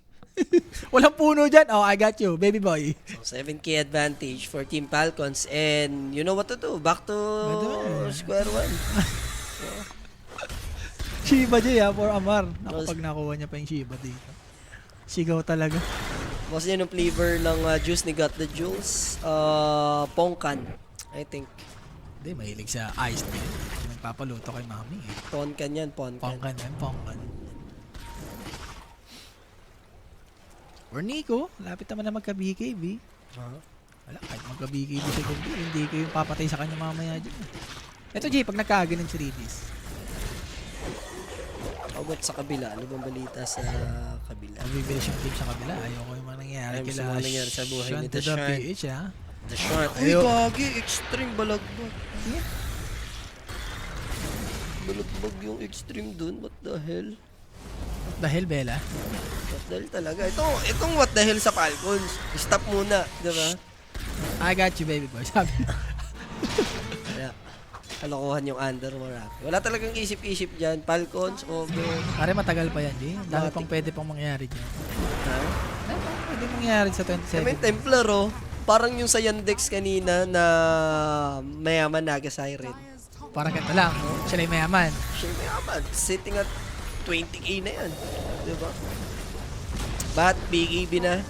Speaker 2: Walang puno dyan. Oh, I got you, baby boy.
Speaker 1: So, 7k advantage for Team Falcons. And you know what to do. Back to square one.
Speaker 2: Shiba J for Amar. Naku, pag nakuha niya pa yung Shiba dito. Sigaw talaga.
Speaker 1: Boss yun yung flavor ng juice ni Got the Juice. Pongkan, I think.
Speaker 2: Hindi, mahilig sa iced milk. Nagpapaluto kay mami.
Speaker 1: Ponkan yan, Ponkan.
Speaker 2: Pongkan yan, pongkan. Or Nico, lapit naman na magka-BKB. Wala, kahit magka-BKB sa gabi, hindi ko yung papatay sa kanya mamaya dyan. Ito Jay, pag nagkaagin ng 3Ds.
Speaker 1: About sa kabila, ano bang balita sa kabila?
Speaker 2: Mabibilis yung team sa kabila. Ayoko yung mga nangyayari
Speaker 1: Ayaw
Speaker 2: kila
Speaker 1: sa mga nangyari sa buhay ni The
Speaker 2: Shunt to the
Speaker 1: Shark.
Speaker 2: PH, ha?
Speaker 1: The Shark. Uy,
Speaker 2: Ayaw.
Speaker 1: gagi, extreme balagbag. Balagbag yung extreme dun, what the hell?
Speaker 2: What the hell, Bella?
Speaker 1: What the hell talaga? Itong what the hell sa Falcons. Stop muna, di ba?
Speaker 2: I got you, baby boy. Sabi.
Speaker 1: Kaya, kalokohan yung under mo, Rafi. Wala talagang isip-isip dyan. Falcons, over.
Speaker 2: Pare, matagal pa yan, Jay. Ang dami pang pwede pang mangyari dyan.
Speaker 1: Ha?
Speaker 2: Pwede mangyari sa
Speaker 1: I mean,
Speaker 2: 27.
Speaker 1: Templar, oh. Parang yung sa Yandex kanina na mayaman Naga Siren.
Speaker 3: Dire's top
Speaker 2: Parang ganito lang. Sila yung mayaman.
Speaker 1: Siya yung mayaman. Sitting at 20k na yan. Diba? But, BKB na.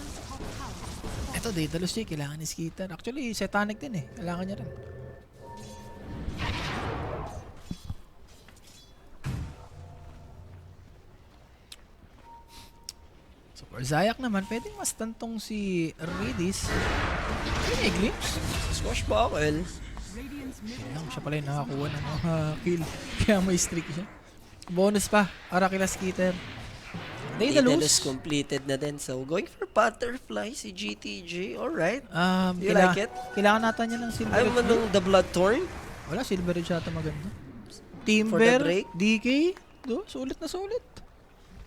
Speaker 2: Ito, Daedalus Jay. Kailangan ni Skeeter. Actually, Satanic din eh. Kailangan niya rin. So, for Zayak naman, pwedeng mas tantong si Redis. Ay, glimpse.
Speaker 1: Swashbuckle.
Speaker 3: Radiant's middle
Speaker 2: Lang, siya pala yung nakakuha ng kill. Kaya may streak siya. Bonus pa. Arakila Skeeter.
Speaker 1: Daedalus
Speaker 2: Daedalus.
Speaker 1: completed na din. So, going for Butterfly si GTG. Alright. You
Speaker 2: Kaila-
Speaker 1: like it?
Speaker 2: Kailangan natin niya ng Silver
Speaker 1: Ayaw mo
Speaker 2: Edge.
Speaker 1: nung The Bloodthorn?
Speaker 2: Wala, Silver Edge yata maganda.
Speaker 1: For the
Speaker 2: Timber,
Speaker 1: break?
Speaker 2: DK. Do, sulit na sulit.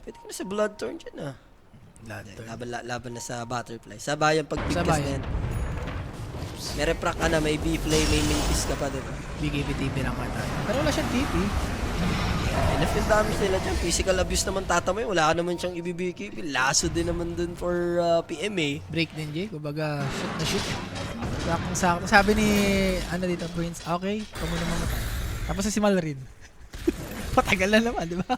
Speaker 1: Pwede ka na sa Bloodthorn dyan ah.
Speaker 2: Lahat.
Speaker 1: Laban na sa Butterfly. Sabayan pagpigkas
Speaker 2: Sabayan.
Speaker 1: na yan. May reprack ka na, may B-play, may mintis ka pa, diba?
Speaker 2: BKB TP lang kata. Pero wala siyang TP.
Speaker 1: Enough yung damage nila dyan. Physical abuse naman tatamay. Wala ka naman siyang ibibigay. Laso din naman dun for PMA.
Speaker 2: Break din, Jay. Kumbaga, shoot na shoot. Sakto. Sabi ni, ano dito, Prince, okay, ikaw muna mamatay. Tapos si Malrin. Patagal na naman, di ba?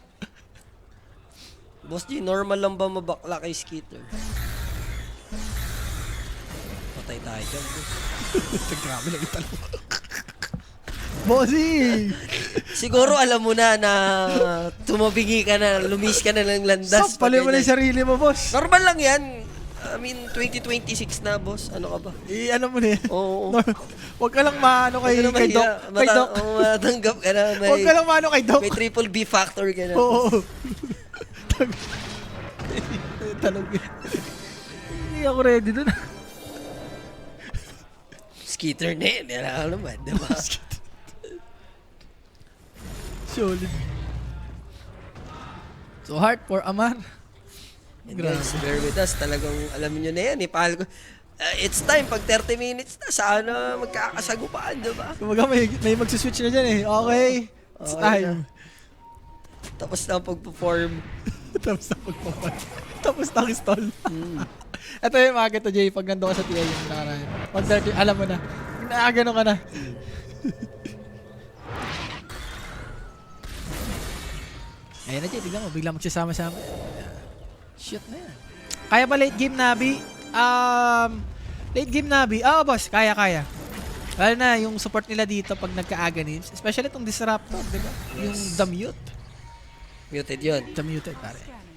Speaker 1: Boss G, normal lang ba mabakla kay Skeeter? Patay tayo dyan.
Speaker 2: Grabe lang ito. Bossy!
Speaker 1: Siguro alam mo na tumabingi ka na, lumis ka na ng landas.
Speaker 2: Sampalin mo na yung
Speaker 1: Ganyan.
Speaker 2: sarili mo, boss.
Speaker 1: Normal lang yan. I mean, 2026 na, boss. Ano ka ba?
Speaker 2: Ano mo na yan?
Speaker 1: Oo.
Speaker 2: Huwag ka lang maano kay,
Speaker 1: Huwag ka na
Speaker 2: kay Doc.
Speaker 1: mahiya.
Speaker 2: Kay Doc.
Speaker 1: Oo, matanggap ka na.
Speaker 2: Huwag ka lang maano kay Doc.
Speaker 1: May triple B factor ka na.
Speaker 2: Oo. Talog. Hindi ako ready dun.
Speaker 1: Skeeter na yun. Yan ako naman, diba?
Speaker 2: Solid. So, heart for Amar.
Speaker 1: And guys, bear with us. Talagang alam niyo na yan. Ipahal ko. It's time. Pag 30 minutes na, sana magkakasagupaan, diba?
Speaker 2: Kumbaga may magsiswitch na dyan eh. Okay. It's
Speaker 1: Okay
Speaker 2: time.
Speaker 1: Tapos na ang pag-perform.
Speaker 2: Tapos na pagpapan. Tapos na ang stall. Ito yung mga to, Jay. Pag nandun ka sa TA yung nakaraan. 1:30, alam mo na. Nakagano ka na. Ayan na, Jay. Tignan mo. Biglang magsasama-sama. Shit na yan. Kaya ba late game, Nabi? Late game, Nabi? Oo, boss. Kaya. Lalo na yung support nila dito pag nagka-agonims. Especially itong Disruptor, di ba? Yung The Mute.
Speaker 1: Muted yun.
Speaker 2: The Muted, pare.
Speaker 3: scanning.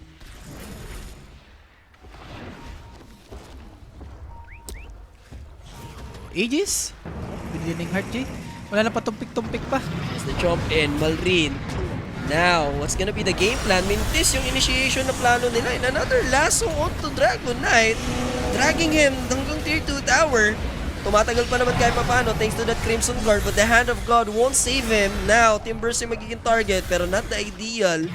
Speaker 2: Aegis? Bilining heart, Jay. Wala na patumpik-tumpik pa.
Speaker 1: It's the chomp in. Malrin. Now, what's gonna be the game plan? Mintis yung initiation na plano nila. And another lasso onto Dragon Knight. Dragging him hanggang tier 2 tower. Tumatagal pa naman kahit papano thanks to that Crimson Guard. But the hand of God won't save him. Now, Timbers yung magiging target pero not the ideal.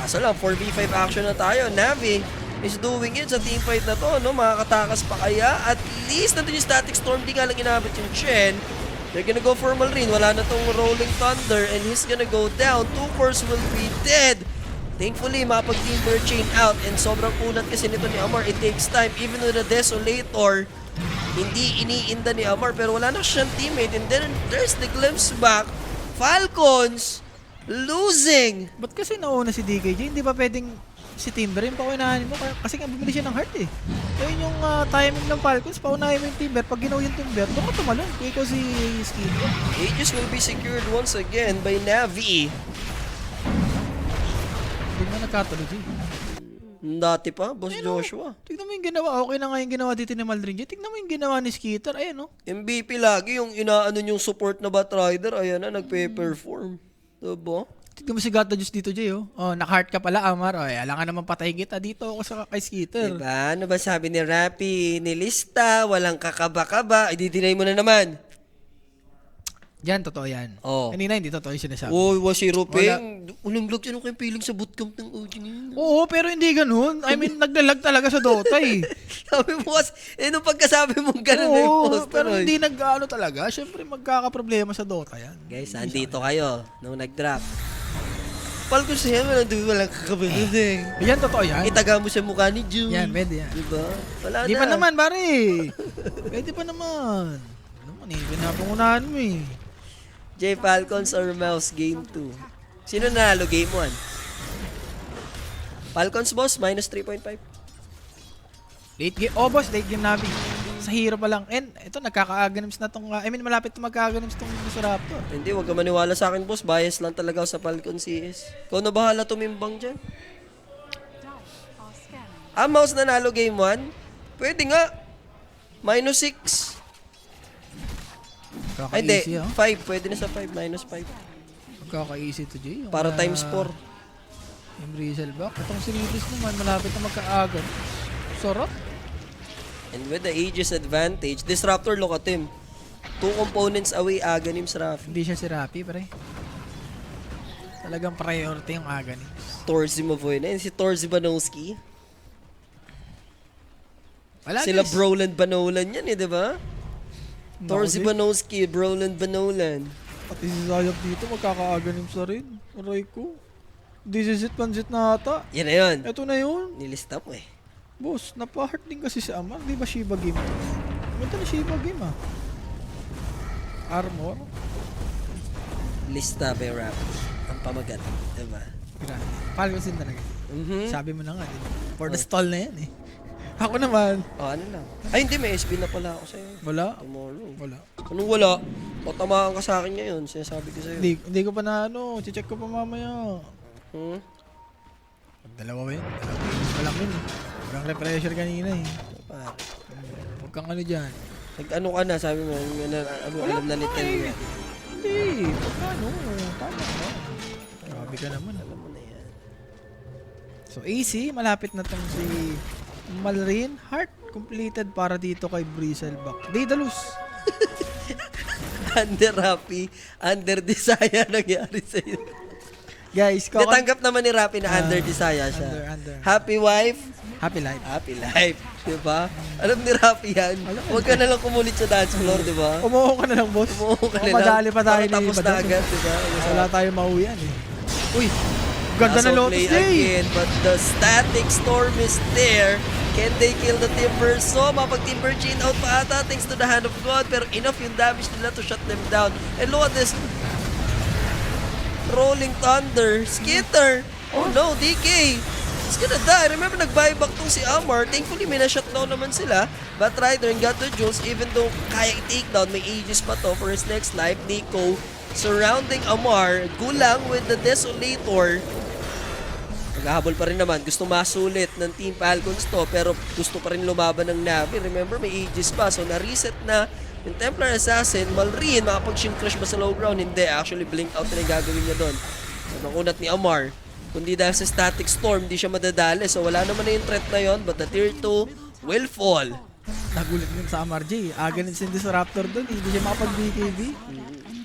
Speaker 1: Kaso lang, 4v5 action na tayo. Navi is doing it sa teamfight na to. No? Makakatakas pa kaya? At least nandun yung Static Storm. Di nga lang inabot yung Chen. They're gonna go for Malrin. Wala na tong Rolling Thunder and he's gonna go down. 2 cores will be dead. Thankfully, makapag-timber chain out and sobrang kulat kasi nito ni Amar. It takes time. Even with the Desolator, hindi iniinda ni Amar pero wala na siyang teammate. And then there's the glimpse back. Falcons losing.
Speaker 2: Ba't kasi nauna si DKJ? Hindi ba pwedeng si Timber yung paunahin mo? Kasi nga bumili siya ng heart eh. Ayun yung timing ng Falcons, paunahin mo yung Timber. Pag ginawa yung Timber, doon ka tumalon. Kaya ikaw si Skin.
Speaker 1: Aegis will be secured once again by Navi.
Speaker 2: Hindi mo nagkatuloy eh.
Speaker 1: Dati pa, Boss Joshua.
Speaker 2: Tignan mo yung ginawa. Okay na nga yung ginawa dito ni Maldrin. Tignan mo yung ginawa ni Skitter. Ayan, no?
Speaker 1: MVP lagi yung inaano yung support na Batrider. Ayan na, nagpe-perform. Diba?
Speaker 2: Tignan mo si Gata Juice dito, Jay, oh. Oh, naka-heart ka pala, Amar. Oh, alam ka naman patayin kita. Dito ako sa kay Skitter.
Speaker 1: Diba? Ano ba sabi ni Rappy? Nilista, walang kakaba-kaba. I-deny mo na naman.
Speaker 2: Yan, totoo yan.
Speaker 1: Oh.
Speaker 2: Kanina hindi totoo yung sinasabi.
Speaker 1: Oh, Washiro Peng. Ulang vlog yan yung feeling sa bootcamp ng OG ngayon.
Speaker 2: Oo, pero hindi ganun. I mean, naglalag talaga sa Dota eh.
Speaker 1: Sabi mo kasi, nung pagkasabi mong ganun na yung
Speaker 2: Oo,
Speaker 1: poster.
Speaker 2: pero hindi nag-ano talaga. Siyempre, magkakaproblema sa Dota yan.
Speaker 1: Guys, andito kayo nung nag-drop. Palko siya, walang kakabinod eh.
Speaker 2: Yan, totoo yan.
Speaker 1: Itaga mo siya mukha ni June.
Speaker 2: Yan, pwede yan.
Speaker 1: Diba? Wala
Speaker 2: Hindi
Speaker 1: na.
Speaker 2: pa naman, pare. Pwede pa naman. Ano mo, pinapangunahan mo eh.
Speaker 1: J Falcons or Mouse Game 2? Sino nanalo Game 1? Falcons boss, minus 3.5.
Speaker 2: Late game. Oh, boss, late game namin. Sa hero pa lang. And ito, nagkaka-aganims na tong, malapit na magka-aganims tong Raptor.
Speaker 1: Hindi, wag ka maniwala sa akin boss. Bias lang talaga ako sa Falcons CS. Ikaw na bahala tumimbang dyan.
Speaker 3: Dice are scanning.
Speaker 1: Ah, Mouse nanalo Game 1? Pwede nga. Minus 6. Ay, hindi.
Speaker 2: Magkaka-easy,
Speaker 1: 5. Pwede na sa 5. Minus 5.
Speaker 2: Magkaka-easy to, Jay. Yung,
Speaker 1: Para times 4.
Speaker 2: Yung Bristleback. Itong Sirius naman, malapit na magka-agan. Sorot.
Speaker 1: And with the Aegis advantage, Disruptor, look at him. 2 components away, Aghanims, Rafi.
Speaker 2: Hindi siya si Rapi, pare. Talagang priority yung Aganims.
Speaker 1: Torzi Mavoy na yun. Si Torzi Banowski.
Speaker 2: Wala,
Speaker 1: Sila
Speaker 2: guys.
Speaker 1: Broland Banolan yan eh, di ba? Torzi
Speaker 2: Naku,
Speaker 1: Banowski, Broland Banolan.
Speaker 2: Pati si Zayab dito, magkaka-aganims na rin. Aray ko. This is it, pansit na ata.
Speaker 1: Yan na yun.
Speaker 2: Ito na yun.
Speaker 1: Nilista mo eh.
Speaker 2: Boss, napa-heart din kasi si Amar. Di ba Shiba game to? Ito na Shiba game ah. Armor.
Speaker 1: Lista by rap. Ang pamagat. Diba?
Speaker 2: Grabe. Falcons din talaga.
Speaker 1: Mhm.
Speaker 2: Sabi mo na nga, diba? For the stall na yan eh. Ako naman.
Speaker 1: Oh, ano lang. Ay, hindi. May SB na pala ako sa'yo.
Speaker 2: Wala.
Speaker 1: Tomorrow.
Speaker 2: Wala.
Speaker 1: Anong wala? Patamaan ka sa akin ngayon. Sinasabi ko sa'yo.
Speaker 2: Hindi ko pa na ano. Check ko pa mamaya.
Speaker 1: Hmm?
Speaker 2: Dalawa ba yun? Dalawang games pa lang yun eh. Huwag refresher kanina eh.
Speaker 1: Pare.
Speaker 2: Huwag kang ano dyan.
Speaker 1: Nag-ano ka na, sabi mo, alam na ni
Speaker 2: pa
Speaker 1: Tel
Speaker 2: eh.
Speaker 1: yan.
Speaker 2: Hindi. Ano? Tama ka. Grabe ka naman.
Speaker 1: Alam mo na yan.
Speaker 2: So AC, malapit na tong si Malrin. Heart completed para dito kay Bristleback. Daedalus.
Speaker 1: Under Rappi, under Desire nangyari sa'yo.
Speaker 2: Guys,
Speaker 1: Natanggap naman ni Rappi na under Desire siya.
Speaker 2: Under.
Speaker 1: Happy wife,
Speaker 2: Happy life.
Speaker 1: happy life. Diba? Alam ni Rappi yan. Huwag ka na lang kumulit sa dance floor, diba?
Speaker 2: Umuho ka na lang, boss.
Speaker 1: Umuho ka na lang.
Speaker 2: Madali pa tayo
Speaker 1: Para tapos na
Speaker 2: Badong.
Speaker 1: agad, diba?
Speaker 2: Wala tayong mauwian eh. Uy, ganda
Speaker 1: Nasa
Speaker 2: na Lotus
Speaker 1: play
Speaker 2: Day.
Speaker 1: again, but the static storm is there. Can they kill the Timber? So, mapag-Timber chain out pa ata thanks to the hand of God. Pero enough yung damage nila to shut them down. And look at this. Rolling Thunder. Skitter. Oh no, DK. He's gonna die. Remember, nag-buyback tong si Amar. Thankfully, may na-shutdown naman sila. But Rider and Gato Jules, even though kaya i-takedown, may ages pa to for his next life. Nico surrounding Amar. Gulang with the Desolator. Naghahabol pa rin naman. Gusto masulit ng Team Falcons to, pero gusto pa rin lumaban ng Navi. Remember, may ages pa. So, na-reset na yung Templar Assassin. Malrin, makapag-shield crush ba sa low ground? Hindi. Actually, blink out na yung gagawin niya doon. So, nakunat ni Amar. Kundi dahil sa static storm, di siya madadali. So, wala naman na yung threat na yon, but the tier 2 will fall.
Speaker 2: Nagulat din sa MRJ. Aganin si Disruptor doon. Hindi siya makapag-BKB.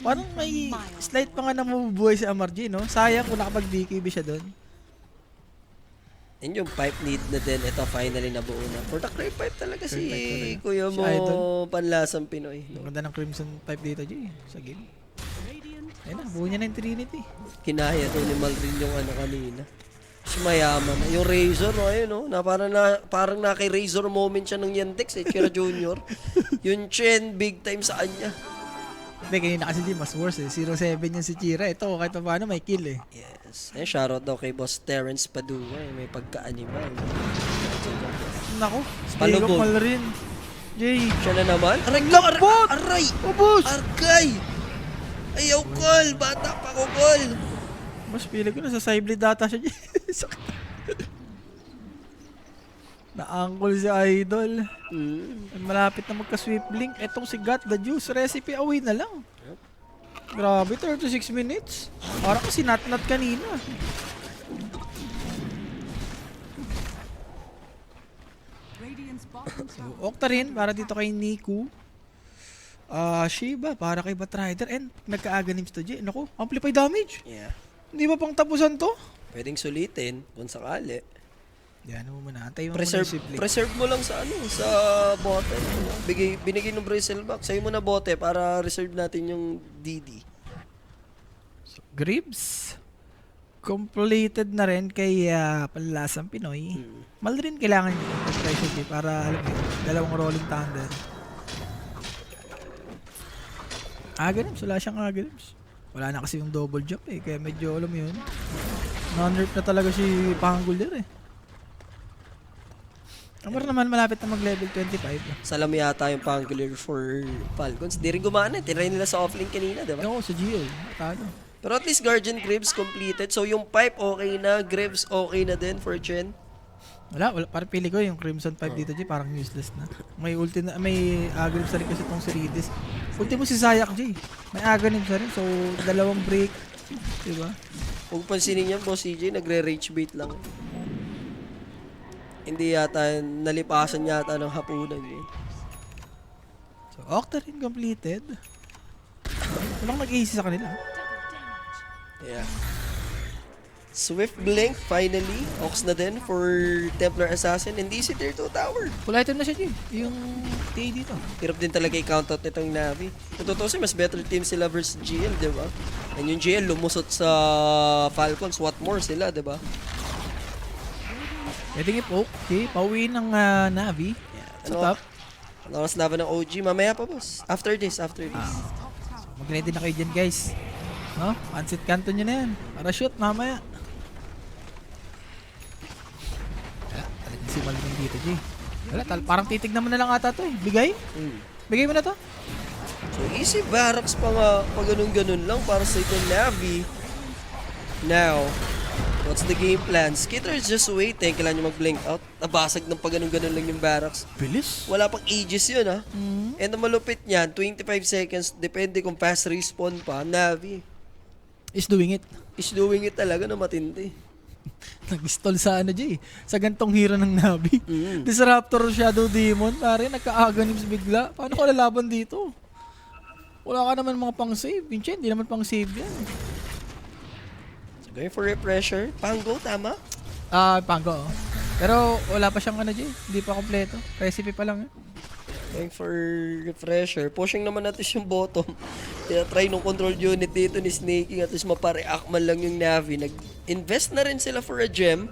Speaker 2: Parang may slight pa nga na mabubuhay si MRJ, no? Sayang kung nakapag-BKB siya doon.
Speaker 1: And yung pipe need na din, ito finally nabuo na. For the clear pipe talaga si
Speaker 2: Correct.
Speaker 1: Kuya
Speaker 2: Si
Speaker 1: mo,
Speaker 2: Idol.
Speaker 1: panlasang Pinoy.
Speaker 2: Ang ganda ng Crimson Pipe dito, Jay. Sa game. Ayun na, buo niya na yung Trinity.
Speaker 1: Kinaya to ni Malrin yung ano kanina. Mas mayaman na. Yung Razor, no, ayun, no? Parang na kay Razor moment siya ng Yandex, Chira Jr. Yung Chen, big time sa kanya.
Speaker 2: Hindi, kanina kasi di mas worse eh. 0-7 yan si Chira. Ito, kahit pa paano may kill eh.
Speaker 1: Yes. Eh, shoutout daw kay Boss Terrence Padua. May pagka-animal.
Speaker 2: Nako,
Speaker 1: Palubog.
Speaker 2: mal rin. Jay.
Speaker 1: Siya na naman. Aray,
Speaker 2: Lakbot!
Speaker 1: aray!
Speaker 2: Ubus!
Speaker 1: Arkay! Ayaw, Col! Bata pa ko, Col!
Speaker 2: Mas pili ko na sa Cyblade data siya. Sakit. Na-angkol si Idol. Malapit na magka-sweep blink. Etong si Got the Juice recipe away na lang. Grabe, 36 minutes. Parang kasi nat-nat kanina.
Speaker 3: Radiant's bottom tower.
Speaker 2: Okta rin para dito kay Niku. Shiba para kay Batrider. And nagka-aganims to Jay. Naku, amplify damage.
Speaker 1: Yeah.
Speaker 2: Hindi ba pang tapusan to?
Speaker 1: Pwedeng sulitin kung sakali.
Speaker 2: Yan mo muna. Antay mo
Speaker 1: Preserve,
Speaker 2: muna yung sweep blink.
Speaker 1: preserve mo lang sa sa bote. Binigay ng Bristlebox. Sa'yo mo na bote para reserve natin yung DD.
Speaker 2: Grips. Completed na rin kay Palalasang Pinoy. Mal rin kailangan nyo specialty para alam mo yun, dalawang rolling thunder. Aganims, wala siyang aganims. Wala na kasi yung double jump eh, kaya medyo alam mo yun. Non-nerf na talaga si Pangulir eh. Amar naman malapit na mag-level 25.
Speaker 1: Salam yata yung Pangular for Falcons. Di rin gumana. Tinry nila sa offlane kanina, diba?
Speaker 2: Oo, sa GL. Talo.
Speaker 1: Pero at least Guardian Graves completed. So yung pipe okay na. Graves okay na din for Chen.
Speaker 2: Wala. Parang pili ko yung Crimson 5 dito, Jay, parang useless na. May ulti na, may aganims na rin kasi itong si Ridis. Ulti mo si Zayak, Jay. May aganims na rin, so dalawang break. Diba?
Speaker 1: Huwag pansinin yan, Boss CJ. Nagre-rage bait lang. Hindi yata, nalipasan yata ng hapunan eh.
Speaker 2: So, Octa rin completed. Walang nag-easy sa kanila.
Speaker 1: Yeah. Swift Blink, finally. Ox na din for Templar Assassin. And DC Tier 2 Tower.
Speaker 2: Full item na siya, Jay. Yung TA dito.
Speaker 1: Hirap din talaga i-count out nitong Navi. Kung totoo mas better team sila versus GL, di ba? And yung GL lumusot sa Falcons. What more sila, di ba?
Speaker 2: Pwedeng i-poke. Okay, pauwiin ng Navi. Sa
Speaker 1: Ano?
Speaker 2: top.
Speaker 1: Ano oras laban ng OG? Mamaya pa, boss. After this.
Speaker 2: So, mag-ready na kayo dyan, guys. No? Pansit kanto nyo na yan. Para shoot, mamaya. Wala, talagang si Malvin dito, Jay. Wala, parang titignan mo na lang ata to eh. Bigay? Bigay mo na to?
Speaker 1: So, easy barracks pa nga. Pag ganun-ganun lang para sa itong Navi. Now, what's the game plan? Skitter is just waiting. Kailangan nyo mag-blink out. Nabasag ng pag ganun-ganun lang yung barracks.
Speaker 2: Bilis.
Speaker 1: Wala pang ages yun, ha? And ang malupit niyan, 25 seconds, depende kung fast respawn pa, Navi
Speaker 2: Is doing it.
Speaker 1: is doing it talaga na matindi.
Speaker 2: Nag-stall sa ano, Jay. Sa gantong hero ng Navi. Disruptor Shadow Demon. Pare, nagka-aganims bigla. Paano ko lalaban dito? Wala ka naman mga pang-save. Vincent, hindi naman pang-save yan.
Speaker 1: So, going for refresher. Pango, tama?
Speaker 2: Pango, oh. Pero wala pa siyang ano, Jay. Hindi pa kompleto. Recipe pa lang, eh.
Speaker 1: Going for refresher. Pushing naman natin yung bottom. Try nung control unit dito ni Snaking at least mapareact man lang yung Navi. Nag-invest na rin sila for a gem.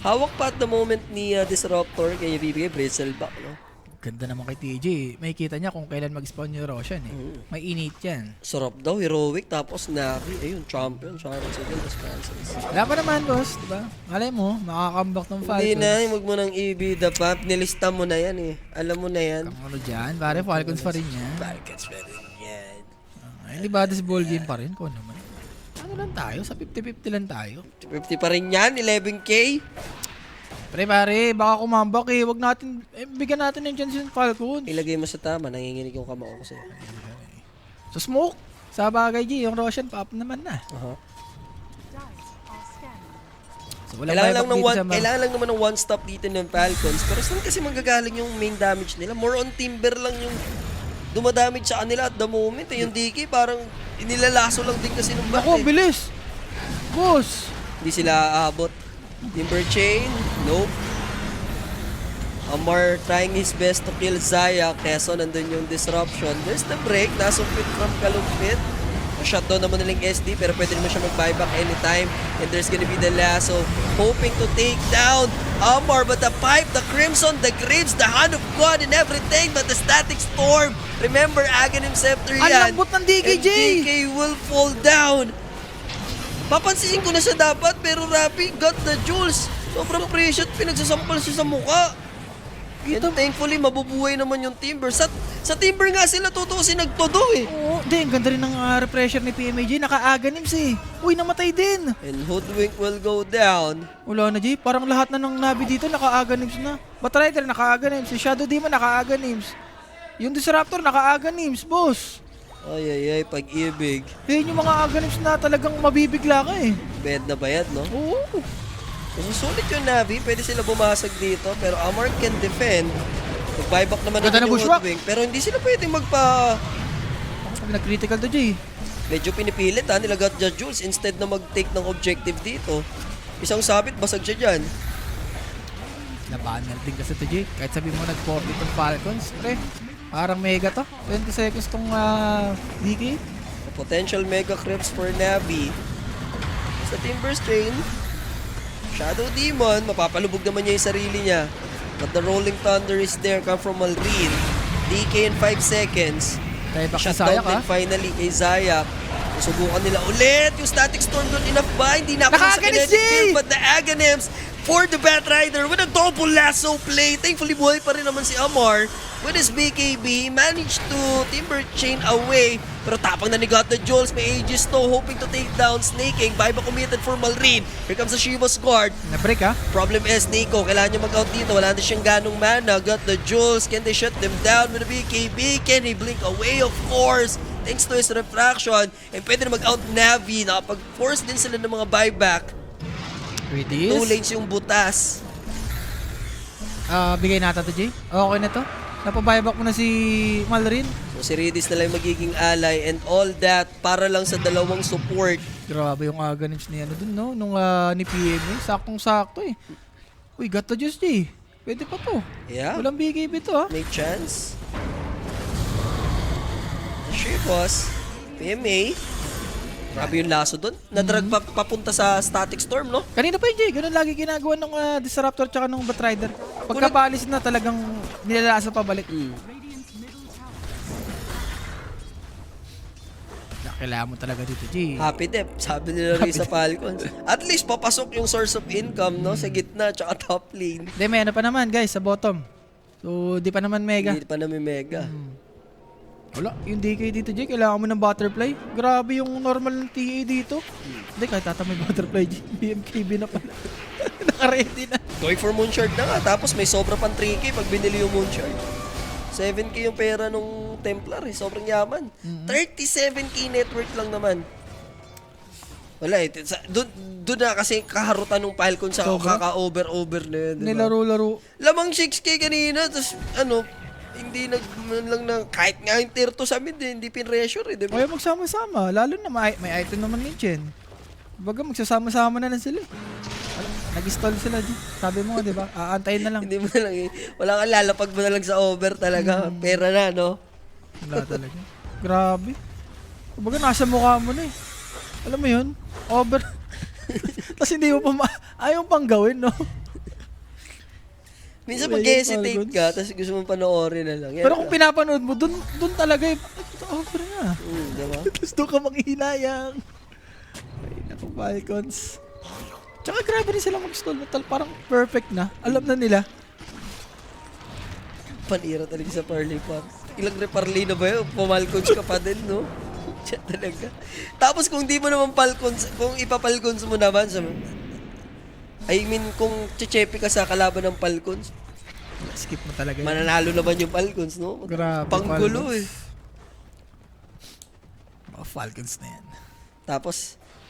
Speaker 1: Hawak pa at the moment ni Disruptor kaya bibigay Bristleback, no?
Speaker 2: Ganda naman kay TJ. May kita niya kung kailan mag-spawn yung Roshan, eh. May init yan.
Speaker 1: Sarap daw, heroic, tapos Navi. Ayun, champion. Shoutout sa Gildas Francis.
Speaker 2: Wala pa naman, boss. Diba? Malay mo, makakambak ng Falcons.
Speaker 1: Hindi na, huwag mo nang ibida pa. Nilista mo na yan eh. Alam mo na yan.
Speaker 2: Kang ano dyan, pare, Falcons pa rin yan.
Speaker 1: Falcons pa rin yan.
Speaker 2: Hindi ba this ball game pa rin? Kung naman. Ano lang tayo? Sa 50-50 lang tayo.
Speaker 1: 50 pa rin yan, 11K.
Speaker 2: Pare, baka kumambak eh. Wag natin, bigyan natin ng chance yung Falcons.
Speaker 1: Ilagay mo sa tama, nanginginig yung kamao ko sa'yo.
Speaker 2: So smoke. Sa bagay, G, yung Roshan, pa-up naman na.
Speaker 3: Dice are scanning.
Speaker 2: So walang buyback dito sa
Speaker 1: Kailangan lang naman ng one stop dito ng Falcons. Pero saan kasi manggagaling yung main damage nila? More on Timber lang yung dumadamage sa kanila at the moment. Yung DK parang inilalaso lang din kasi ng bat.
Speaker 2: Ako, bilis. Boss.
Speaker 1: Hindi sila aabot. Timber Chain, nope. Amar trying his best to kill Zaya. Keso nandun yung disruption. There's the break. Nasumpit from Kalumpit. shutdown naman nilang SD, pero pwede naman siya mag-buyback anytime. And there's gonna be the lasso, hoping to take down Amar, but the pipe, the crimson, the graves, the hand of God and everything, but the static storm. Remember, Aghanim Scepter
Speaker 2: Ang
Speaker 1: yan.
Speaker 2: lambot ng DKJ.
Speaker 1: And DK will fall down. Papansin ko na siya dapat, pero Rappi got the jewels. Sobrang precious, pinagsasampal siya sa mukha. And thankfully, mabubuhay naman yung Timber. Sa Timber nga sila tutusin nagtodo eh.
Speaker 2: Oo, di, ang ganda rin ng refresher ni PMAG. Naka-Aghanims eh. Uy, namatay din.
Speaker 1: And Hoodwink will go down.
Speaker 2: Wala na, Jay. Parang lahat na ng Navi dito naka-Aghanims na. Batrider naka-Aghanims. Si Shadow Demon naka-Aghanims. Yung Disruptor naka-Aghanims, boss.
Speaker 1: Ay, pag-ibig.
Speaker 2: Yan yung mga Aghanims na talagang mabibigla ka eh.
Speaker 1: Bed na bayad, no?
Speaker 2: Oo.
Speaker 1: Kung sulit yung Navi, pwede sila bumasag dito. Pero Amar can defend. Mag-buyback naman
Speaker 2: Ganda
Speaker 1: natin
Speaker 2: ng
Speaker 1: yung
Speaker 2: bushwhack.
Speaker 1: Hoodwink. Pero hindi sila pwede magpa...
Speaker 2: Pag nag-critical to, Jay.
Speaker 1: Medyo pinipilit ha, nila got the Jules instead na mag-take ng objective dito. Isang sabit, basag siya dyan.
Speaker 2: Nabanal din kasi to, Jay. Kahit sabi mo nag-40 itong Falcons. Pre, parang mega to. 20 seconds tong DK.
Speaker 1: Potential mega creeps for Navi. Sa Timber Strain, Shadow Demon, mapapalubog naman niya yung sarili niya. But the Rolling Thunder is there, come from Malrine. DK in 5 seconds.
Speaker 2: Tayo back sa
Speaker 1: Shutdown
Speaker 2: Sayak, ha?
Speaker 1: din finally kay Zayak. Susubukan nila ulit yung Static Storm doon. Enough ba? Hindi na ako sa
Speaker 2: Naka-Aghanims,
Speaker 1: kinetic
Speaker 2: Jay!
Speaker 1: field, but the Aghanims for the Batrider with a double lasso play. Thankfully, buhay pa rin naman si Amar. With his BKB, he managed to Timber Chain away. Pero tapang na ni Got the Jules. May Aegis to, hoping to take down Snaking. Buyback committed for Malrine. Here comes the Shiva's Guard.
Speaker 2: Na-break, ha?
Speaker 1: Problem is, Nico, kailangan niya mag-out dito. Wala na siyang ganong mana. Got the Jules. Can they shut them down with a BKB? Can he blink away? Of course. Thanks to his refraction. And pwede na mag-out Navi. Nakapag-force din sila ng mga buyback.
Speaker 2: Ready
Speaker 1: 2 lanes yung butas.
Speaker 2: Bigay natin to, Jay. Okay na to. Napabuyback mo na si Malrine.
Speaker 1: So si Redis na lang magiging ally and all that para lang sa dalawang support.
Speaker 2: Grabe yung Aghanims ni ano dun, no? Nung ni PMA. Saktong-sakto eh. Uy, got the juice, Jay. Pwede pa to.
Speaker 1: Yeah,
Speaker 2: Walang BKB to, ha?
Speaker 1: may chance. Shivas, PMA. Grabe yung laso doon. Nadrag papunta sa Static Storm, no?
Speaker 2: Kanina pa yun, Jay. Ganun lagi ginagawa ng Disruptor tsaka ng Batrider. Pagkapalis na talagang nilalasa pabalik.
Speaker 3: Radiant's middle tower.
Speaker 2: Kailangan mo talaga dito, Jay.
Speaker 1: Happy Dep, sabi nila rin sa Falcons. At least papasok yung source of income, no? Sa gitna, tsaka top lane.
Speaker 2: Hindi, may ano pa naman, guys, sa bottom. So, di pa naman mega.
Speaker 1: Hindi pa namin mega.
Speaker 2: Wala, yung DK dito, Jay, kailangan mo ng butterfly. Grabe yung normal ng TA dito. Hindi, kahit tata may butterfly, Jay. BMKB na pala. Naka-ready na.
Speaker 1: Going for Moonshard na nga. Tapos may sobra pang 3K pag binili yung Moonshard. 7K yung pera nung Templar eh. Sobrang yaman. 37K network lang naman. Wala eh. Doon na kasi kaharutan ng Falcon sa
Speaker 2: Sobra?
Speaker 1: kaka-over na yun. Diba?
Speaker 2: Nilaro-laro.
Speaker 1: Lamang 6K kanina. Tapos hindi lang na kahit nga yung tier 2 sa mid eh, hindi pin-reassure eh. Diba?
Speaker 2: Kaya magsama-sama. Lalo na may item naman ni Chen. Baga magsasama-sama na lang sila eh. Nag-stall sila, Jay. Sabi mo, di ba? Aantayin na lang.
Speaker 1: Hindi mo na lang eh. Wala kang lalapag mo na lang sa over talaga. Pera na, no?
Speaker 2: Wala talaga. Grabe. Kumbaga nasa mukha mo na eh. Alam mo yun? Over. Tapos hindi mo pa ayaw pang gawin, no?
Speaker 1: Minsan
Speaker 2: Wala
Speaker 1: mag-hesitate
Speaker 2: yung
Speaker 1: ka, tapos gusto mong panoorin na lang. Yan
Speaker 2: Pero
Speaker 1: na.
Speaker 2: kung pinapanood mo, dun talaga eh. Over na.
Speaker 1: Diba?
Speaker 2: Tapos doon ka manghihinayang. Ay, naku, Falcons. Tsaka grabe rin sila mag-stall. Parang perfect na. Alam na nila.
Speaker 1: Panira talaga sa Parley Pop. Ilang reparley na ba yun? Pumalcons ka pa din, no? Siya talaga. Tapos kung di mo naman Falcons, kung ipapalcons mo naman sa... I mean, kung chichepi ka sa kalaban ng Falcons,
Speaker 2: Skip mo talaga yun.
Speaker 1: mananalo naman yung Falcons, no?
Speaker 2: Grabe,
Speaker 1: Panggulo
Speaker 2: Falcons.
Speaker 1: eh.
Speaker 2: Mga Falcons na yan.
Speaker 1: Tapos,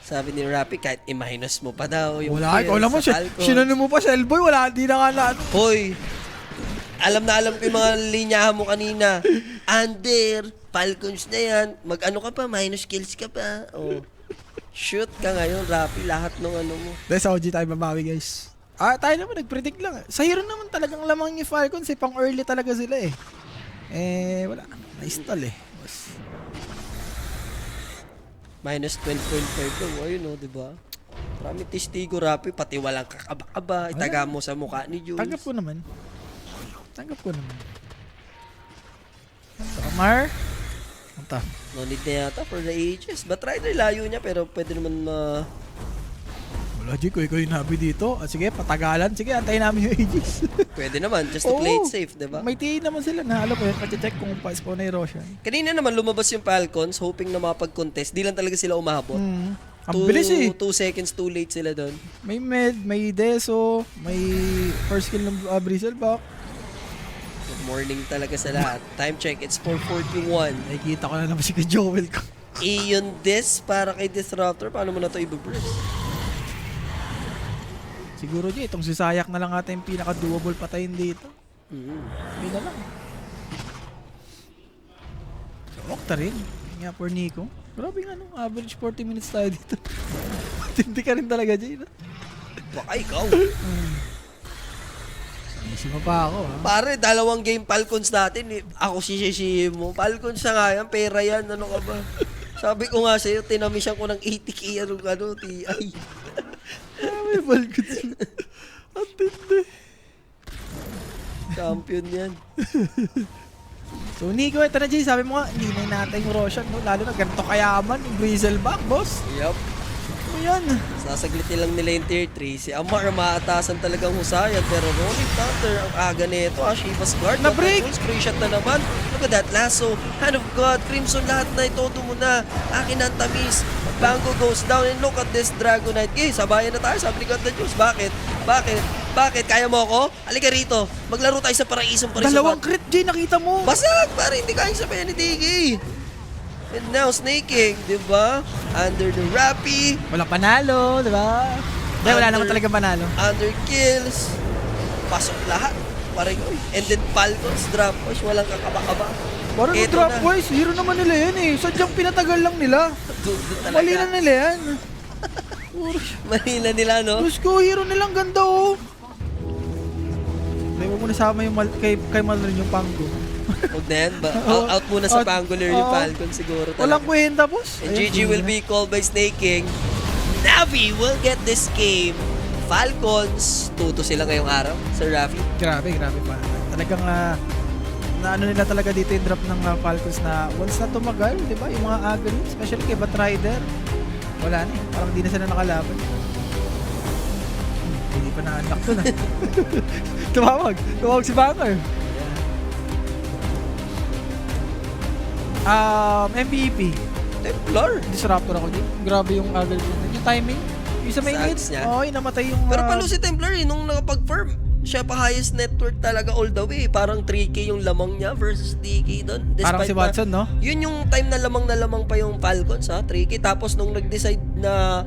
Speaker 1: sabi ni Rappi, kahit i-minus mo pa daw yung
Speaker 2: Wala, ikaw naman siya.
Speaker 1: Falcons.
Speaker 2: Sinano mo pa sa Elboy, wala, di na ka na ano.
Speaker 1: Hoy, alam ko yung mga linyahan mo kanina. Under, Falcons na yan. Mag-ano ka pa, minus kills ka pa. Oh. Shoot ka ngayon, Rappi, lahat ng ano mo.
Speaker 2: Dahil sa OG tayo mabawi, guys. Tayo naman, nag-predict lang. Sa hero naman talagang lamang ni Falcons, pang early talaga sila eh. Wala. Na-stall eh.
Speaker 1: Minus 12.5 daw. Ayun o, diba? Marami testigo rapi, pati walang kakaba-kaba. Itaga mo sa mukha ni Jules.
Speaker 2: Tanggap ko naman. So, Amar. Punta.
Speaker 1: No need na yata for the ages. But Rider layo niya pero pwede naman
Speaker 2: Wala, G, ko ikaw yung nabi dito. Sige, patagalan. Sige, antayin namin yung ages.
Speaker 1: pwede naman just to play it safe, diba?
Speaker 2: May TA naman sila na alam ko yun. Kasi-check kung pa-spawn na yung Roshan.
Speaker 1: Kanina naman lumabas yung Falcons hoping na makapag-contest. Di lang talaga sila umahabot.
Speaker 2: Ang bilis eh.
Speaker 1: 2 seconds too late sila doon.
Speaker 2: May med, may deso, may first kill ng Bristleback.
Speaker 1: Good morning talaga sa lahat. Time check, it's 4:41.
Speaker 2: Nakikita ko na naman si Joel ko.
Speaker 1: Iyon this para kay Disruptor. Paano mo na ito i-burst?
Speaker 2: Siguro G, itong si Sayak na lang ata yung pinaka-doable patayin dito. Yun na lang. So, Okta rin. Nga for Nico. Grabe nga no, average 40 minutes tayo dito. Hindi ka rin talaga G. No?
Speaker 1: Baka ikaw.
Speaker 2: Isima pa ako ha.
Speaker 1: Pare, 2 game Falcons natin. Ako sisisihin mo. Falcons na nga yan, pera yan. Ano ka ba? Sabi ko nga sa'yo, tinamisyan ko ng 80k TI.
Speaker 2: May Falcons. Ang tindi.
Speaker 1: Champion yan.
Speaker 2: So Nico, ito na Jay, sabi mo nga, hindi na natin yung Roshan, no? Lalo na ganito kayaman, yung Bristleback, boss.
Speaker 1: Yup.
Speaker 2: Ano yan?
Speaker 1: Sasaglitin lang nila yung tier 3. Si Amar maatasan talagang husayan. Pero Rolling Thunder, ang aga nito. Shiva's Guard.
Speaker 2: Na-break!
Speaker 1: Screenshot na naman. Look at that. Lasso. Hand of God. Crimson lahat na. Itodo mo na. Akin ang tamis. Bango goes down. And look at this Dragonite. Sabayan na tayo. Sabi ni God the Juice. Bakit? Kaya mo ako? Halika rito. Maglaro tayo sa paraisong parisukat.
Speaker 2: Dalawang crit, Jay, nakita mo.
Speaker 1: Basag! Pare, hindi kayang sabayan ni Diggy. And now, snaking, di ba? Under the Rappy.
Speaker 2: Walang panalo, di ba? Hindi, wala naman talaga panalo.
Speaker 1: Under kills. Pasok lahat. Parang, uy. And then Falcons, drop push. Walang kakaba-kaba.
Speaker 2: Parang
Speaker 1: Eto
Speaker 2: drop
Speaker 1: na.
Speaker 2: boys, hero naman nila yan eh. Sadyang pinatagal lang nila.
Speaker 1: Doon talaga.
Speaker 2: Mali na nila yan.
Speaker 1: Mali na nila, no?
Speaker 2: Diyos ko, hero nilang ganda oh. Hindi, huwag mo nasama yung kay Malrin yung Pango.
Speaker 1: Huwag na yan. Out muna sa Pangolier yung Falcon siguro.
Speaker 2: Walang kwenta, boss.
Speaker 1: And GG will be called by Snaking. Navi will get this game. Falcons, 2-2 sila ngayong araw, Sir Rafi.
Speaker 2: Grabe pa. Talagang na ano nila talaga dito yung drop ng Falcons na once na tumagal, di ba? Yung mga agony, especially kay Batrider. Wala na eh. Parang hindi na sila nakalaban. Hindi pa na-unlock to na. Tumawag si Banger. MVP.
Speaker 1: Templar.
Speaker 2: Disruptor ako din. Grabe yung agony. Yung timing. Yung sa main
Speaker 1: Sa
Speaker 2: hit.
Speaker 1: ads niya.
Speaker 2: Oo, namatay yung...
Speaker 1: Pero palo si Templar nung nakapag-firm. Siya pa highest net worth talaga all the way. Parang 3K yung lamang niya versus DK doon.
Speaker 2: Parang si Watson, no?
Speaker 1: Yun yung time na lamang pa yung Falcons, ha? 3K. Tapos nung nag-decide na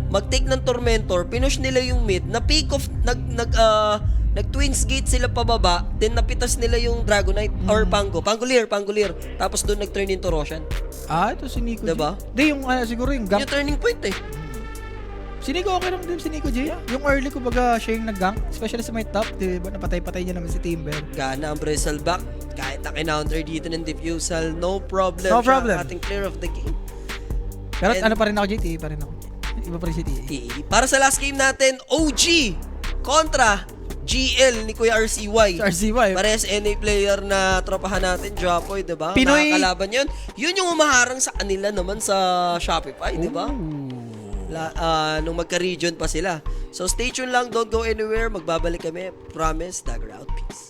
Speaker 1: mag-take ng Tormentor, pinush nila yung mid. Na peak of, nag-Twins Gate sila pababa. Then napitas nila yung Dragonite or Pangolier. Tapos doon nag-turn into Roshan.
Speaker 2: Ito si Nico
Speaker 1: Diba?
Speaker 2: J. Hindi, yung siguro yung gank.
Speaker 1: Yung turning point eh.
Speaker 2: Si Nico okay lang din si Nico J. Yung early ko baga siya yung nag-gank. Especially sa may top. Diba? Napatay-patay niya naman si Timber.
Speaker 1: Gana ang Bristleback. Kahit na-counter dito ng Diffusal, no problem.
Speaker 2: No problem.
Speaker 1: Siya ating clear of the game.
Speaker 2: Pero
Speaker 1: And-
Speaker 2: ano pa rin ako J. TA pa rin ako. Iba pa rin si TA.
Speaker 1: Para sa last game natin, OG kontra GL ni Kuya RCY.
Speaker 2: Sa RCY.
Speaker 1: Parehas NA player na tropahan natin, Japoy, diba?
Speaker 2: Pinoy-
Speaker 1: Nakakalaban yun. Yun yung umaharang sa kanila naman sa Shopify, diba? Nung magka-region pa sila. So stay tuned lang, don't go anywhere. Magbabalik kami. Promise, Dagger out. Peace.